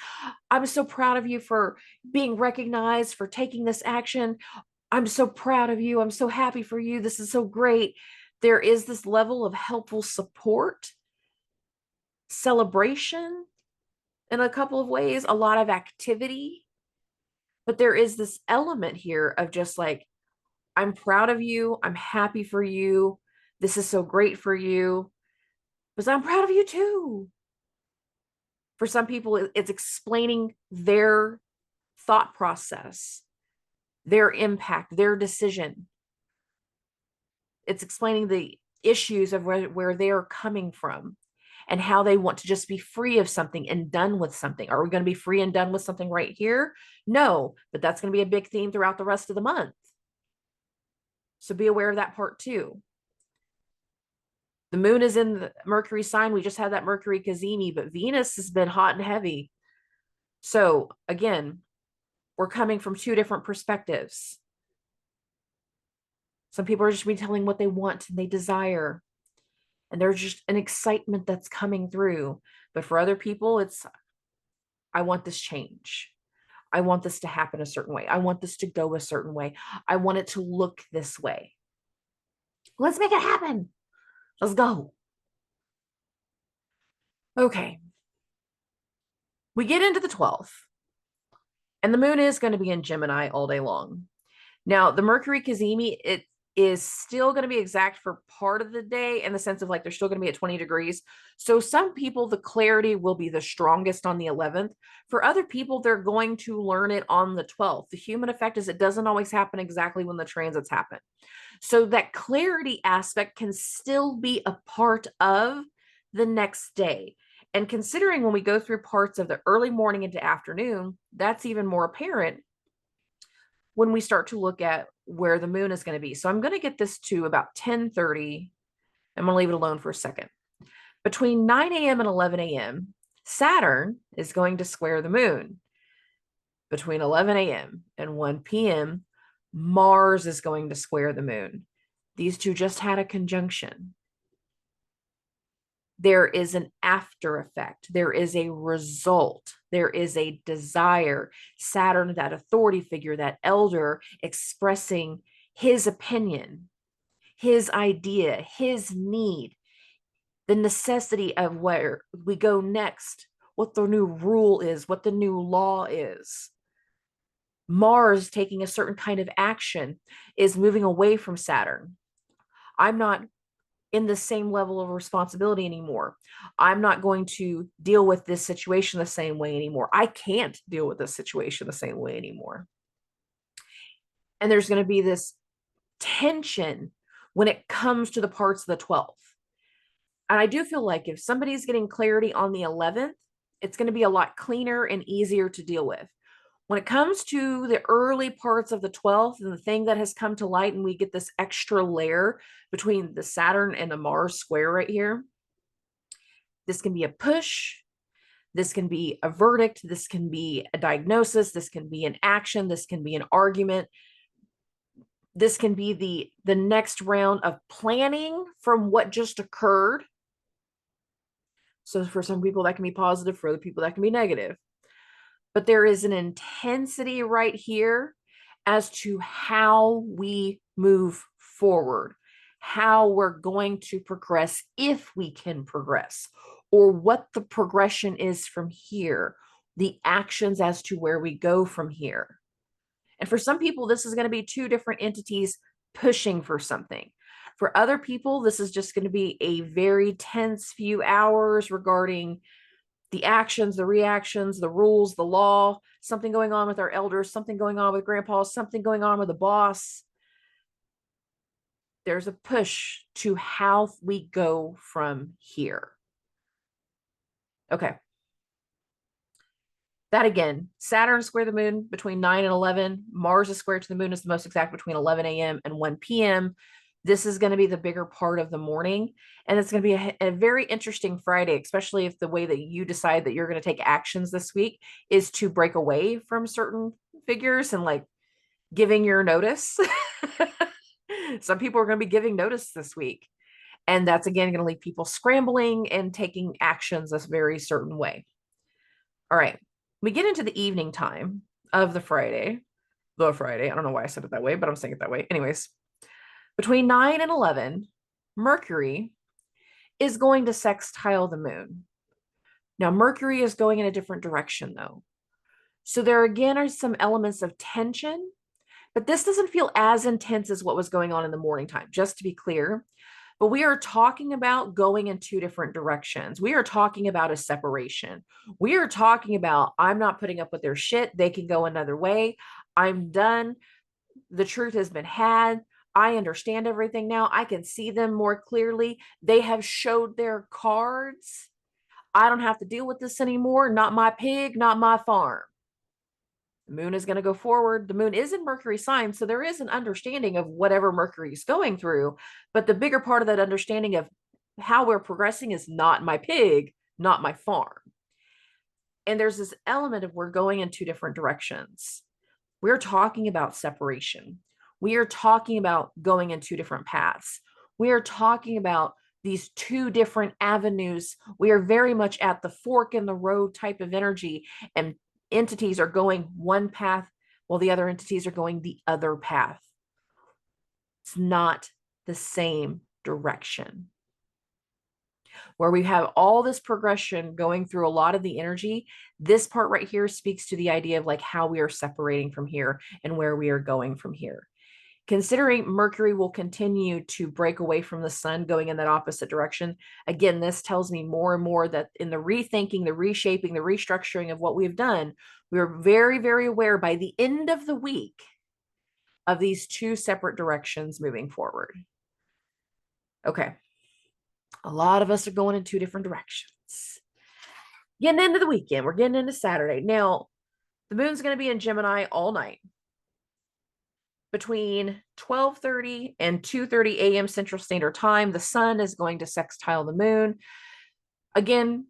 I'm so proud of you for being recognized, for taking this action. I'm so proud of you. I'm so happy for you. This is so great. There is this level of helpful support, celebration in a couple of ways, a lot of activity. But there is this element here of just like, I'm proud of you. I'm happy for you. This is so great for you. But I'm proud of you too. For some people, it's explaining their thought process, their impact, their decision. It's explaining the issues of where they are coming from and how they want to just be free of something and done with something. Are we going to be free and done with something right here? No, but that's going to be a big theme throughout the rest of the month. So be aware of that part too. The moon is in the Mercury sign. We just had that Mercury cazimi, but Venus has been hot and heavy. So again, we're coming from two different perspectives. Some people are just telling what they want and they desire. And there's just an excitement that's coming through. But for other people, it's, I want this change. I want this to happen a certain way. I want this to go a certain way. I want it to look this way. Let's make it happen. Let's go. Okay. We get into the 12th, and the moon is going to be in Gemini all day long. Now, the Mercury cazimi, it is still going to be exact for part of the day in the sense of like they're still going to be at 20 degrees. So some people, the clarity will be the strongest on the 11th. For other people, they're going to learn it on the 12th. The human effect is it doesn't always happen exactly when the transits happen. So that clarity aspect can still be a part of the next day. And considering when we go through parts of the early morning into afternoon, that's even more apparent when we start to look at where the moon is going to be. So I'm going to get this to about 10:30. I'm going to leave it alone for a second. Between 9 a.m. and 11 a.m., Saturn is going to square the moon. Between 11 a.m. and 1 p.m., Mars is going to square the moon. These two just had a conjunction. There is an after effect. There is a result. There is a desire. Saturn, that authority figure, that elder, expressing his opinion, his idea, his need, the necessity of where we go next, what the new rule is, what the new law is. Mars taking a certain kind of action is moving away from Saturn. I'm not in the same level of responsibility anymore. I'm not going to deal with this situation the same way anymore. I can't deal with this situation the same way anymore. And there's going to be this tension when it comes to the parts of the 12th. And I do feel like if somebody's getting clarity on the 11th, it's going to be a lot cleaner and easier to deal with. When it comes to the early parts of the 12th and the thing that has come to light, and we get this extra layer between the Saturn and the Mars square right here, this can be a push. This can be a verdict. This can be a diagnosis. This can be an action. This can be an argument. This can be the next round of planning from what just occurred. So for some people, that can be positive. For other people, that can be negative. But there is an intensity right here as to how we move forward, how we're going to progress, if we can progress, or what the progression is from here, the actions as to where we go from here. And for some people, this is going to be two different entities pushing for something. For other people, this is just going to be a very tense few hours regarding the actions, the reactions, the rules, the law, something going on with our elders, something going on with grandpa, something going on with the boss. There's a push to how we go from here. Okay. That again, Saturn square the moon between 9 and 11. Mars is square to the moon is the most exact between 11 a.m. and 1 p.m. This is going to be the bigger part of the morning. And it's going to be a very interesting Friday, especially if the way that you decide that you're going to take actions this week is to break away from certain figures and like giving your notice. Some people are going to be giving notice this week. And that's again going to leave people scrambling and taking actions a very certain way. All right. We get into the evening time of the Friday. I don't know why I said it that way, but I'm saying it that way. Anyways, between 9 and 11, Mercury is going to sextile the moon. Now, Mercury is going in a different direction, though. So there again are some elements of tension, but this doesn't feel as intense as what was going on in the morning time, just to be clear. But we are talking about going in two different directions. We are talking about a separation. We are talking about, I'm not putting up with their shit. They can go another way. I'm done. The truth has been had. I understand everything now. I can see them more clearly. They have showed their cards. I don't have to deal with this anymore. Not my pig, not my farm. The moon is going to go forward. The moon is in Mercury sign, so there is an understanding of whatever Mercury is going through. But the bigger part of that understanding of how we're progressing is not my pig, not my farm. And there's this element of we're going in two different directions. We're talking about separation. We are talking about going in two different paths. We are talking about these two different avenues. We are very much at the fork in the road type of energy, and entities are going one path while the other entities are going the other path. It's not the same direction. Where we have all this progression going through a lot of the energy, this part right here speaks to the idea of like how we are separating from here and where we are going from here. Considering Mercury will continue to break away from the sun going in that opposite direction, again, this tells me more and more that in the rethinking, the reshaping, the restructuring of what we've done, we're very, very aware by the end of the week of these two separate directions moving forward. Okay. A lot of us are going in two different directions. Getting into the weekend, we're getting into Saturday. Now, the moon's going to be in Gemini all night. Between 12:30 and 2:30 a.m. Central Standard Time, the sun is going to sextile the moon. Again,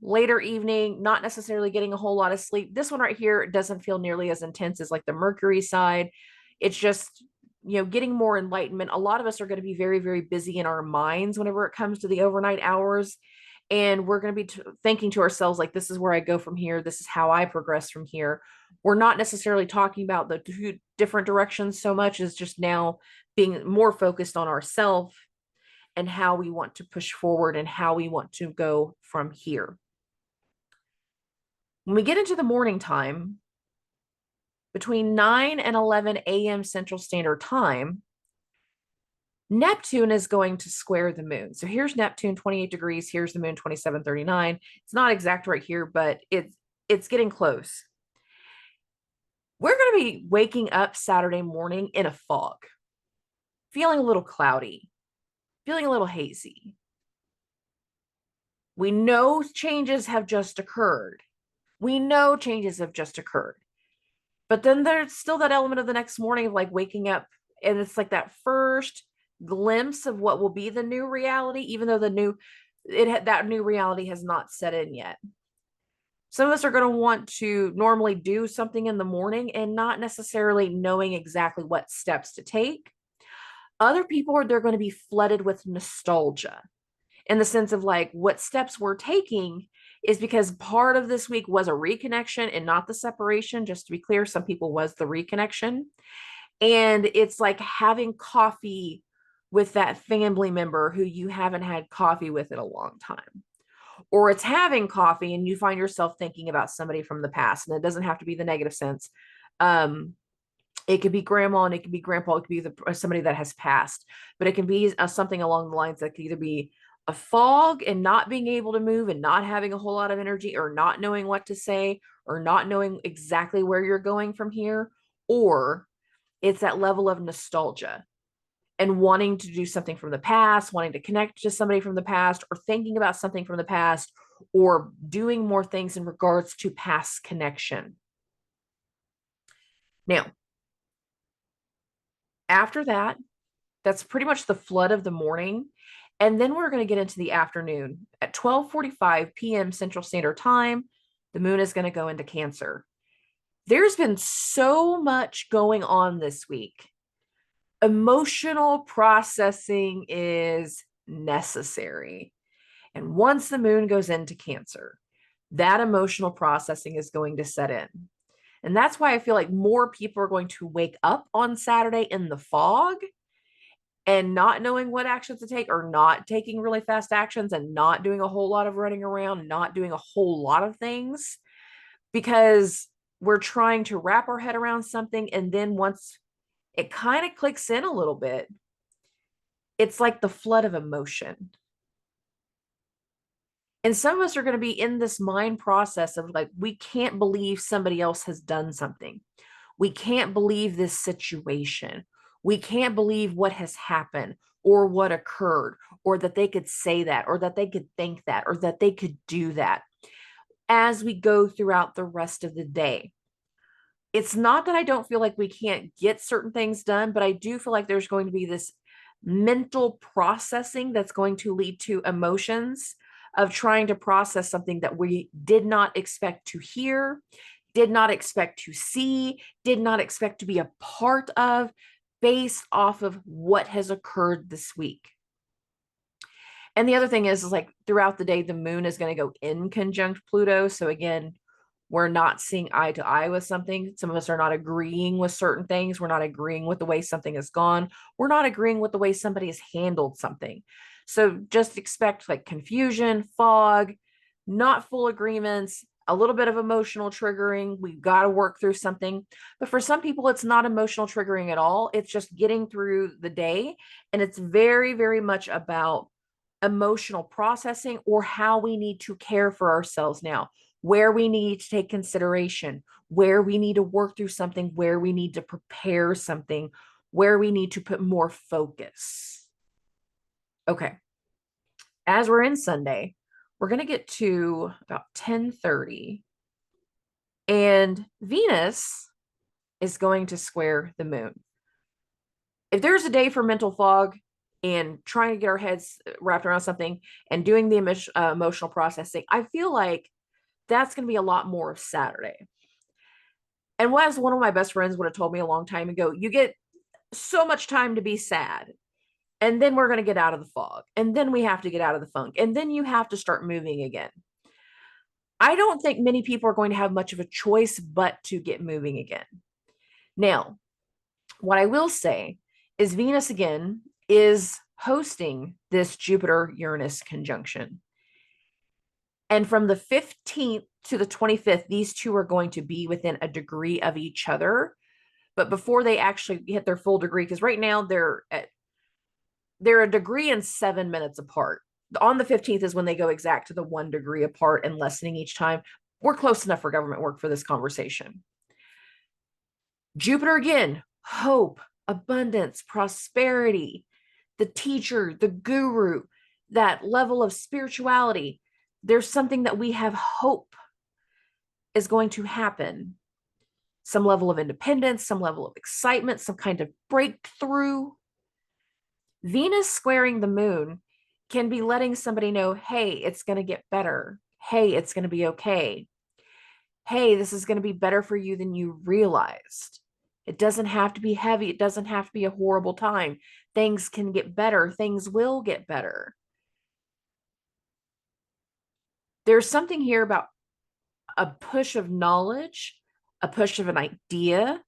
later evening, not necessarily getting a whole lot of sleep. This one right here doesn't feel nearly as intense as like the Mercury side. It's just, getting more enlightenment. A lot of us are going to be very, very busy in our minds whenever it comes to the overnight hours. And we're going to be thinking to ourselves, like, this is where I go from here. This is how I progress from here. We're not necessarily talking about the two different directions so much as just now being more focused on ourselves and how we want to push forward and how we want to go from here. When we get into the morning time, between 9 and 11 a.m. Central Standard Time, Neptune is going to square the moon. So here's Neptune, 28 degrees. Here's the moon, 2739. It's not exact right here, but it's getting close. We're going to be waking up Saturday morning in a fog, feeling a little cloudy, feeling a little hazy. We know changes have just occurred. But then there's still that element of the next morning of like waking up, and it's like that first glimpse of what will be the new reality, even though that new reality has not set in yet. Some of us are going to want to normally do something in the morning and not necessarily knowing exactly what steps to take. Other people they're going to be flooded with nostalgia in the sense of like what steps we're taking is because part of this week was a reconnection and not the separation. Just to be clear, some people was the reconnection. And it's like having coffee with that family member who you haven't had coffee with in a long time. Or it's having coffee and you find yourself thinking about somebody from the past. And it doesn't have to be the negative sense. It could be grandma and it could be grandpa. It could be somebody that has passed. But it can be something along the lines that could either be a fog and not being able to move and not having a whole lot of energy or not knowing what to say or not knowing exactly where you're going from here. Or it's that level of nostalgia and wanting to do something from the past, wanting to connect to somebody from the past, or thinking about something from the past, or doing more things in regards to past connection. Now, after that, that's pretty much the flood of the morning. And then we're going to get into the afternoon. At 12:45 p.m. Central Standard Time, the moon is going to go into Cancer. There's been so much going on this week. Emotional processing is necessary. And once the moon goes into Cancer, that emotional processing is going to set in. And that's why I feel like more people are going to wake up on Saturday in the fog and not knowing what actions to take, or not taking really fast actions, and not doing a whole lot of running around, not doing a whole lot of things, because we're trying to wrap our head around something. And then once it kind of clicks in a little bit, it's like the flood of emotion. And some of us are going to be in this mind process of like, we can't believe somebody else has done something. We can't believe this situation. We can't believe what has happened or what occurred, or that they could say that, or that they could think that, or that they could do that, as we go throughout the rest of the day. It's not that I don't feel like we can't get certain things done, but I do feel like there's going to be this mental processing that's going to lead to emotions of trying to process something that we did not expect to hear, did not expect to see, did not expect to be a part of, based off of what has occurred this week. And the other thing is like throughout the day, the moon is going to go in conjunct Pluto. So again, we're not seeing eye to eye with something. Some of us are not agreeing with certain things. We're not agreeing with the way something has gone. We're not agreeing with the way somebody has handled something. So just expect like confusion, fog, not full agreements, a little bit of emotional triggering. We've got to work through something. But for some people, it's not emotional triggering at all. It's just getting through the day. And it's very, very much about emotional processing, or how we need to care for ourselves now, where we need to take consideration, where we need to work through something, where we need to prepare something, where we need to put more focus. Okay. As we're in Sunday, we're going to get to about 10:30, and Venus is going to square the moon. If there's a day for mental fog and trying to get our heads wrapped around something and doing the emotional processing, I feel like that's going to be a lot more of Saturday. And as one of my best friends would have told me a long time ago, you get so much time to be sad, and then we're going to get out of the fog, and then we have to get out of the funk, and then you have to start moving again. I don't think many people are going to have much of a choice but to get moving again. Now, what I will say is Venus again is hosting this Jupiter-Uranus conjunction. And from the 15th to the 25th, these two are going to be within a degree of each other. But before they actually hit their full degree, because right now they're a degree and 7 minutes apart. On the 15th is when they go exact to the 1 degree apart and lessening each time. We're close enough for government work for this conversation. Jupiter again, hope, abundance, prosperity, the teacher, the guru, that level of spirituality. There's something that we have hope is going to happen. Some level of independence, some level of excitement, some kind of breakthrough. Venus squaring the moon can be letting somebody know, hey, it's going to get better. Hey, it's going to be okay. Hey, this is going to be better for you than you realized. It doesn't have to be heavy. It doesn't have to be a horrible time. Things can get better. Things will get better. There's something here about a push of knowledge, a push of an idea,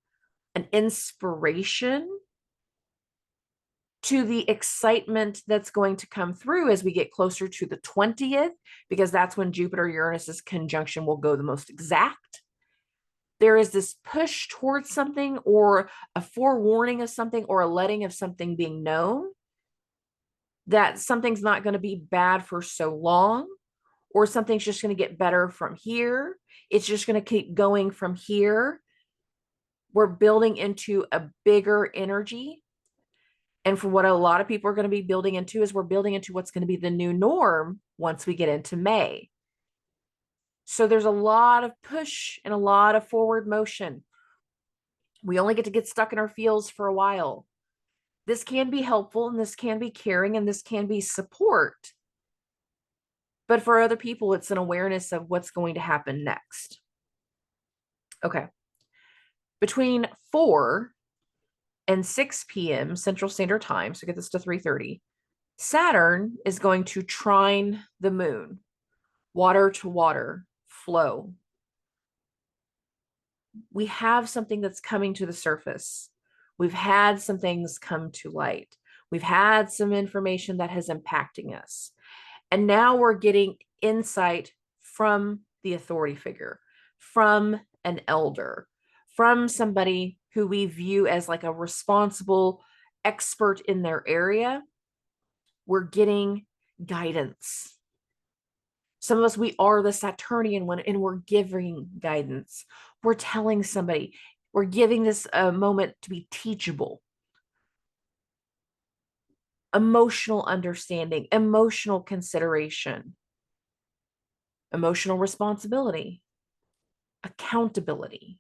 an inspiration to the excitement that's going to come through as we get closer to the 20th, because that's when Jupiter-Uranus's conjunction will go the most exact. There is this push towards something, or a forewarning of something, or a letting of something being known, that something's not going to be bad for so long, or something's just going to get better from here. It's just going to keep going from here. We're building into a bigger energy. And for what a lot of people are going to be building into is we're building into what's going to be the new norm once we get into May. So there's a lot of push and a lot of forward motion. We only get to get stuck in our feels for a while. This can be helpful, and this can be caring, and this can be support. But for other people, it's an awareness of what's going to happen next. Okay. Between 4 and 6 p.m. Central Standard Time, so get this to 3:30, Saturn is going to trine the moon, water to water flow. We have something that's coming to the surface. We've had some things come to light. We've had some information that has impacting us. And now we're getting insight from the authority figure, from an elder, from somebody who we view as like a responsible expert in their area. We're getting guidance. Some of us, we are the Saturnian one, and we're giving guidance. We're telling somebody, we're giving this a moment to be teachable. Emotional understanding, emotional consideration, emotional responsibility, accountability.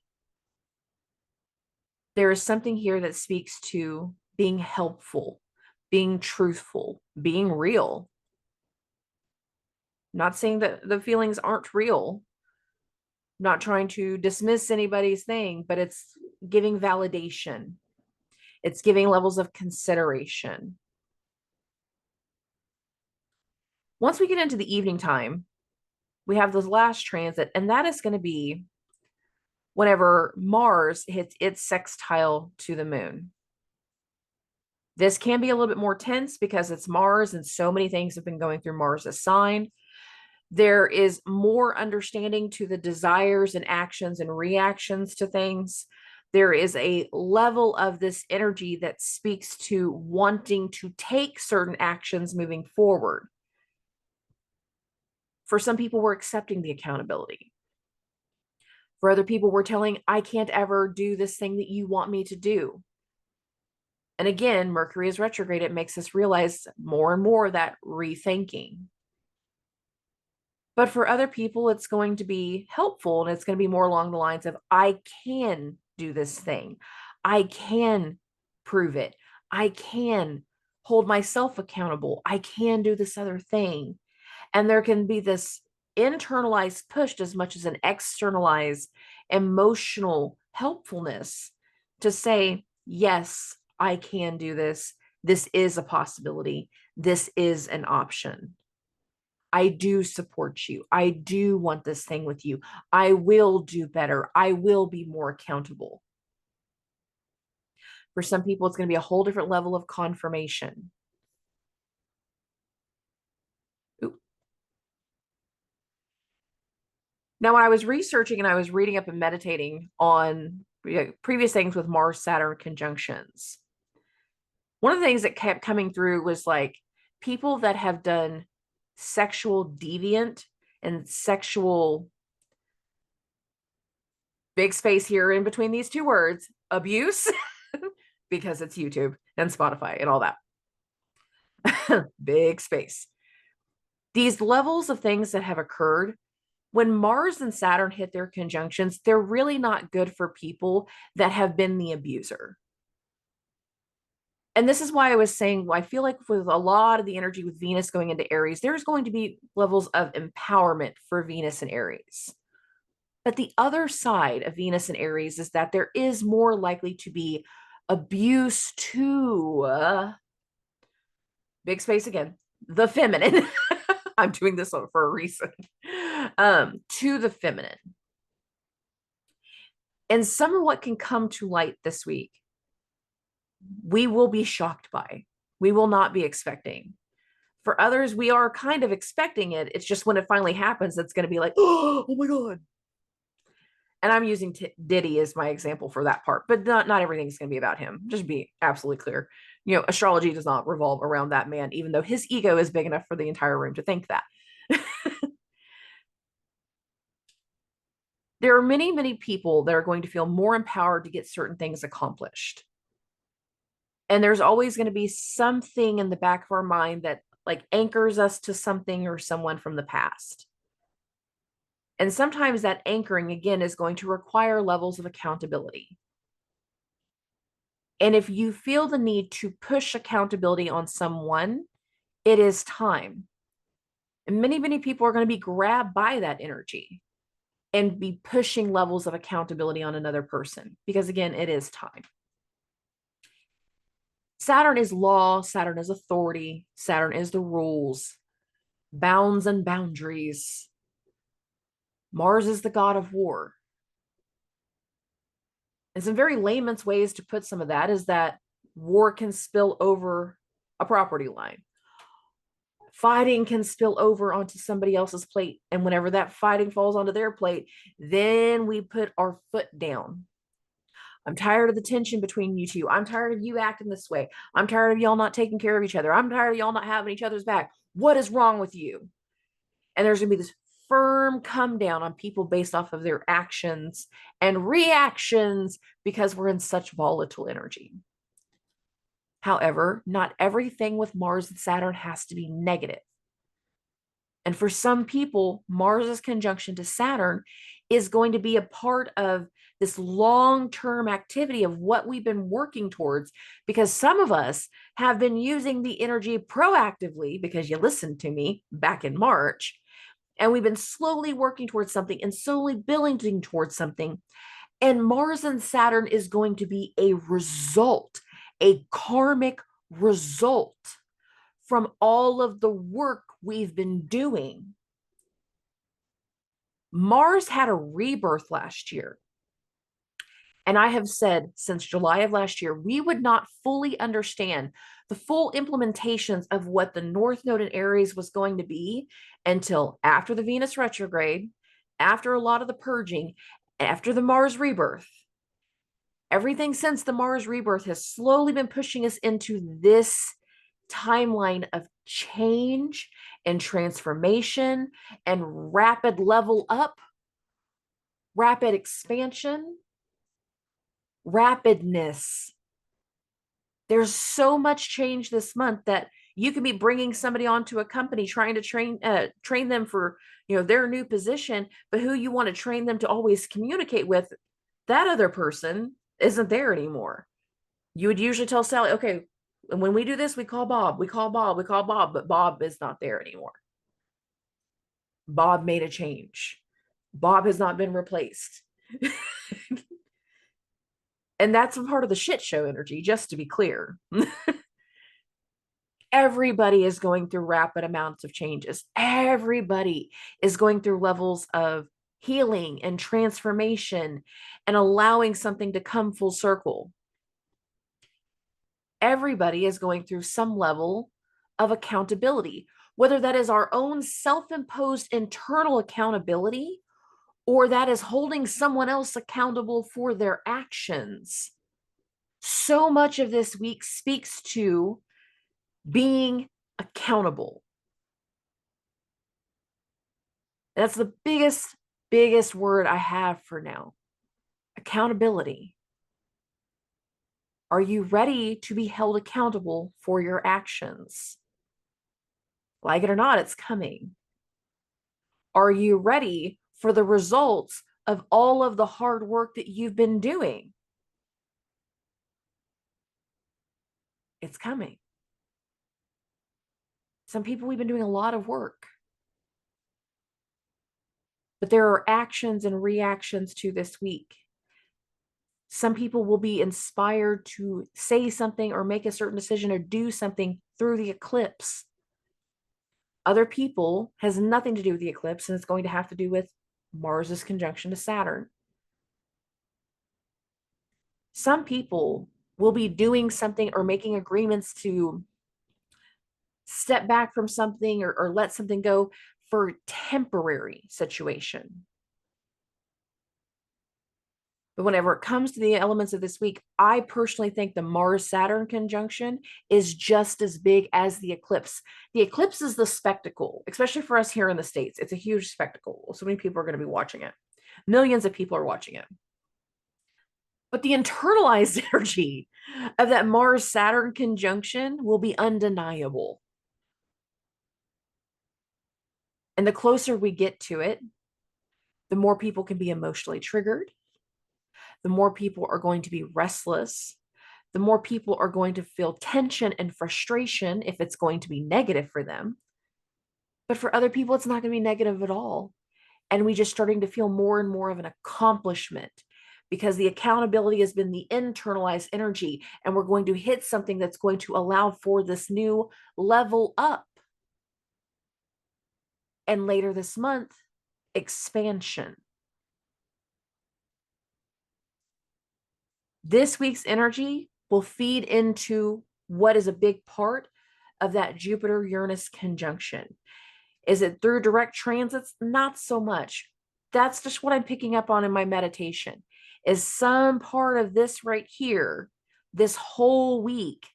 There is something here that speaks to being helpful, being truthful, being real. Not saying that the feelings aren't real, not trying to dismiss anybody's thing, but it's giving validation. It's giving levels of consideration. Once we get into the evening time, we have this last transit, and that is going to be whenever Mars hits its sextile to the moon. This can be a little bit more tense because it's Mars, and so many things have been going through Mars's sign. There is more understanding to the desires and actions and reactions to things. There is a level of this energy that speaks to wanting to take certain actions moving forward. For some people, we're accepting the accountability. For other people, we're telling, I can't ever do this thing that you want me to do. And again, Mercury is retrograde. It makes us realize more and more that rethinking. But for other people, it's going to be helpful, and it's going to be more along the lines of, I can do this thing. I can prove it. I can hold myself accountable. I can do this other thing. And there can be this internalized push as much as an externalized emotional helpfulness to say, yes, I can do this. This is a possibility. This is an option. I do support you. I do want this thing with you. I will do better. I will be more accountable. For some people, it's going to be a whole different level of confirmation. Ooh. Now, when I was researching and I was reading up and meditating on previous things with Mars Saturn conjunctions, one of the things that kept coming through was like people that have done sexual deviant and sexual, big space here in between these two words, abuse, because it's YouTube and Spotify and all that. Big space. These levels of things that have occurred, when Mars and Saturn hit their conjunctions, they're really not good for people that have been the abuser. And this is why I was saying, I feel like with a lot of the energy with Venus going into Aries, there's going to be levels of empowerment for Venus and Aries. But the other side of Venus and Aries is that there is more likely to be abuse to, big space again, the feminine. I'm doing this for a reason. To the feminine. And some of what can come to light this week, we will be shocked by. We will not be expecting. For others, we are kind of expecting it. It's just when it finally happens, it's going to be like, oh my God. And I'm using Diddy as my example for that part, but not everything's going to be about him. Just be absolutely clear. You know, astrology does not revolve around that man, even though his ego is big enough for the entire room to think that. There are many, many people that are going to feel more empowered to get certain things accomplished. And there's always going to be something in the back of our mind that like anchors us to something or someone from the past. And sometimes that anchoring, again, is going to require levels of accountability. And if you feel the need to push accountability on someone, it is time. And many people are going to be grabbed by that energy and be pushing levels of accountability on another person because, again, it is time. Saturn is law, Saturn is authority, Saturn is the rules, bounds and boundaries. Mars is the god of war. And some very layman's ways to put some of that is that war can spill over a property line. Fighting can spill over onto somebody else's plate. And whenever that fighting falls onto their plate, then we put our foot down. I'm tired of the tension between you two. I'm tired of you acting this way. I'm tired of y'all not taking care of each other. I'm tired of y'all not having each other's back. What is wrong with you? And there's going to be this firm come down on people based off of their actions and reactions because we're in such volatile energy. However, not everything with Mars and Saturn has to be negative. And for some people, Mars's conjunction to Saturn is going to be a part of this long-term activity of what we've been working towards, because some of us have been using the energy proactively because you listened to me back in March, and we've been slowly working towards something and slowly building towards something. And Mars and Saturn is going to be a result, a karmic result from all of the work we've been doing. Mars had a rebirth last year. And I have said since July of last year, we would not fully understand the full implementations of what the North Node in Aries was going to be until after the Venus retrograde, after a lot of the purging, after the Mars rebirth. Everything since the Mars rebirth has slowly been pushing us into this timeline of change and transformation and rapid level up, rapid expansion, rapidness. There's so much change this month that you can be bringing somebody onto a company trying to train them for their new position, but who you want to train them to always communicate with, that other person isn't there anymore. You would usually tell Sally, okay, and when we do this, we call Bob, but Bob is not there anymore. Bob made a change. Bob has not been replaced. And that's a part of the shit show energy, just to be clear. Everybody is going through rapid amounts of changes. Everybody is going through levels of healing and transformation and allowing something to come full circle. Everybody is going through some level of accountability, whether that is our own self-imposed internal accountability or that is holding someone else accountable for their actions. So much of this week speaks to being accountable. That's the biggest word I have for now. Accountability. Are you ready to be held accountable for your actions? Like it or not, it's coming. Are you ready for the results of all of the hard work that you've been doing? It's coming. Some people, we've been doing a lot of work. But there are actions and reactions to this week. Some people will be inspired to say something or make a certain decision or do something through the eclipse. Other people has nothing to do with the eclipse, and it's going to have to do with Mars's conjunction to Saturn. Some people will be doing something or making agreements to step back from something or let something go for a temporary situation. But whenever it comes to the elements of this week, I personally think the Mars-Saturn conjunction is just as big as the eclipse. The eclipse is the spectacle, especially for us here in the States. It's a huge spectacle. So many people are going to be watching it. Millions of people are watching it. But the internalized energy of that Mars-Saturn conjunction will be undeniable. And the closer we get to it, the more people can be emotionally triggered, the more people are going to be restless, the more people are going to feel tension and frustration if it's going to be negative for them. But for other people, it's not going to be negative at all. And we just starting to feel more and more of an accomplishment because the accountability has been the internalized energy. And we're going to hit something that's going to allow for this new level up. And later this month, expansion. This week's energy will feed into what is a big part of that Jupiter-Uranus conjunction. Is it through direct transits? Not so much. That's just what I'm picking up on in my meditation, is some part of this right here, this whole week,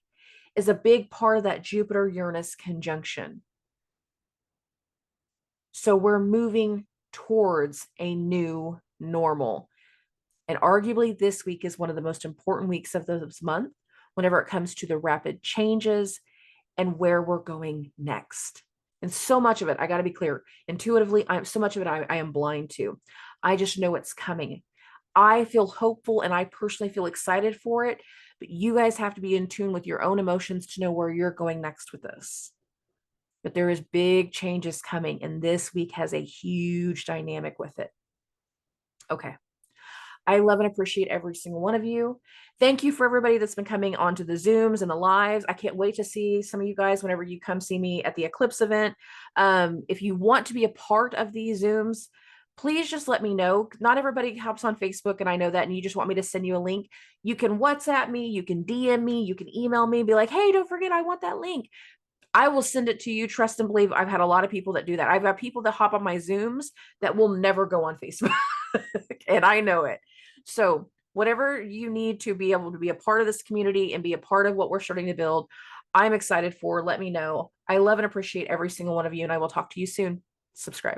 is a big part of that Jupiter-Uranus conjunction. So we're moving towards a new normal. And arguably this week is one of the most important weeks of this month whenever it comes to the rapid changes and where we're going next. And so much of it, I got to be clear, intuitively, so much of it I am blind to. I just know it's coming. I feel hopeful and I personally feel excited for it, but you guys have to be in tune with your own emotions to know where you're going next with this. But there is big changes coming, and this week has a huge dynamic with it. Okay. I love and appreciate every single one of you. Thank you for everybody that's been coming onto the Zooms and the lives. I can't wait to see some of you guys whenever you come see me at the Eclipse event. If you want to be a part of these Zooms, please just let me know. Not everybody hops on Facebook, and I know that, and you just want me to send you a link. You can WhatsApp me, you can DM me, you can email me, be like, hey, don't forget, I want that link. I will send it to you. Trust and believe. I've had a lot of people that do that. I've got people that hop on my Zooms that will never go on Facebook, and I know it. So whatever you need to be able to be a part of this community and be a part of what we're starting to build, I'm excited for. Let me know. I love and appreciate every single one of you, and I will talk to you soon. Subscribe.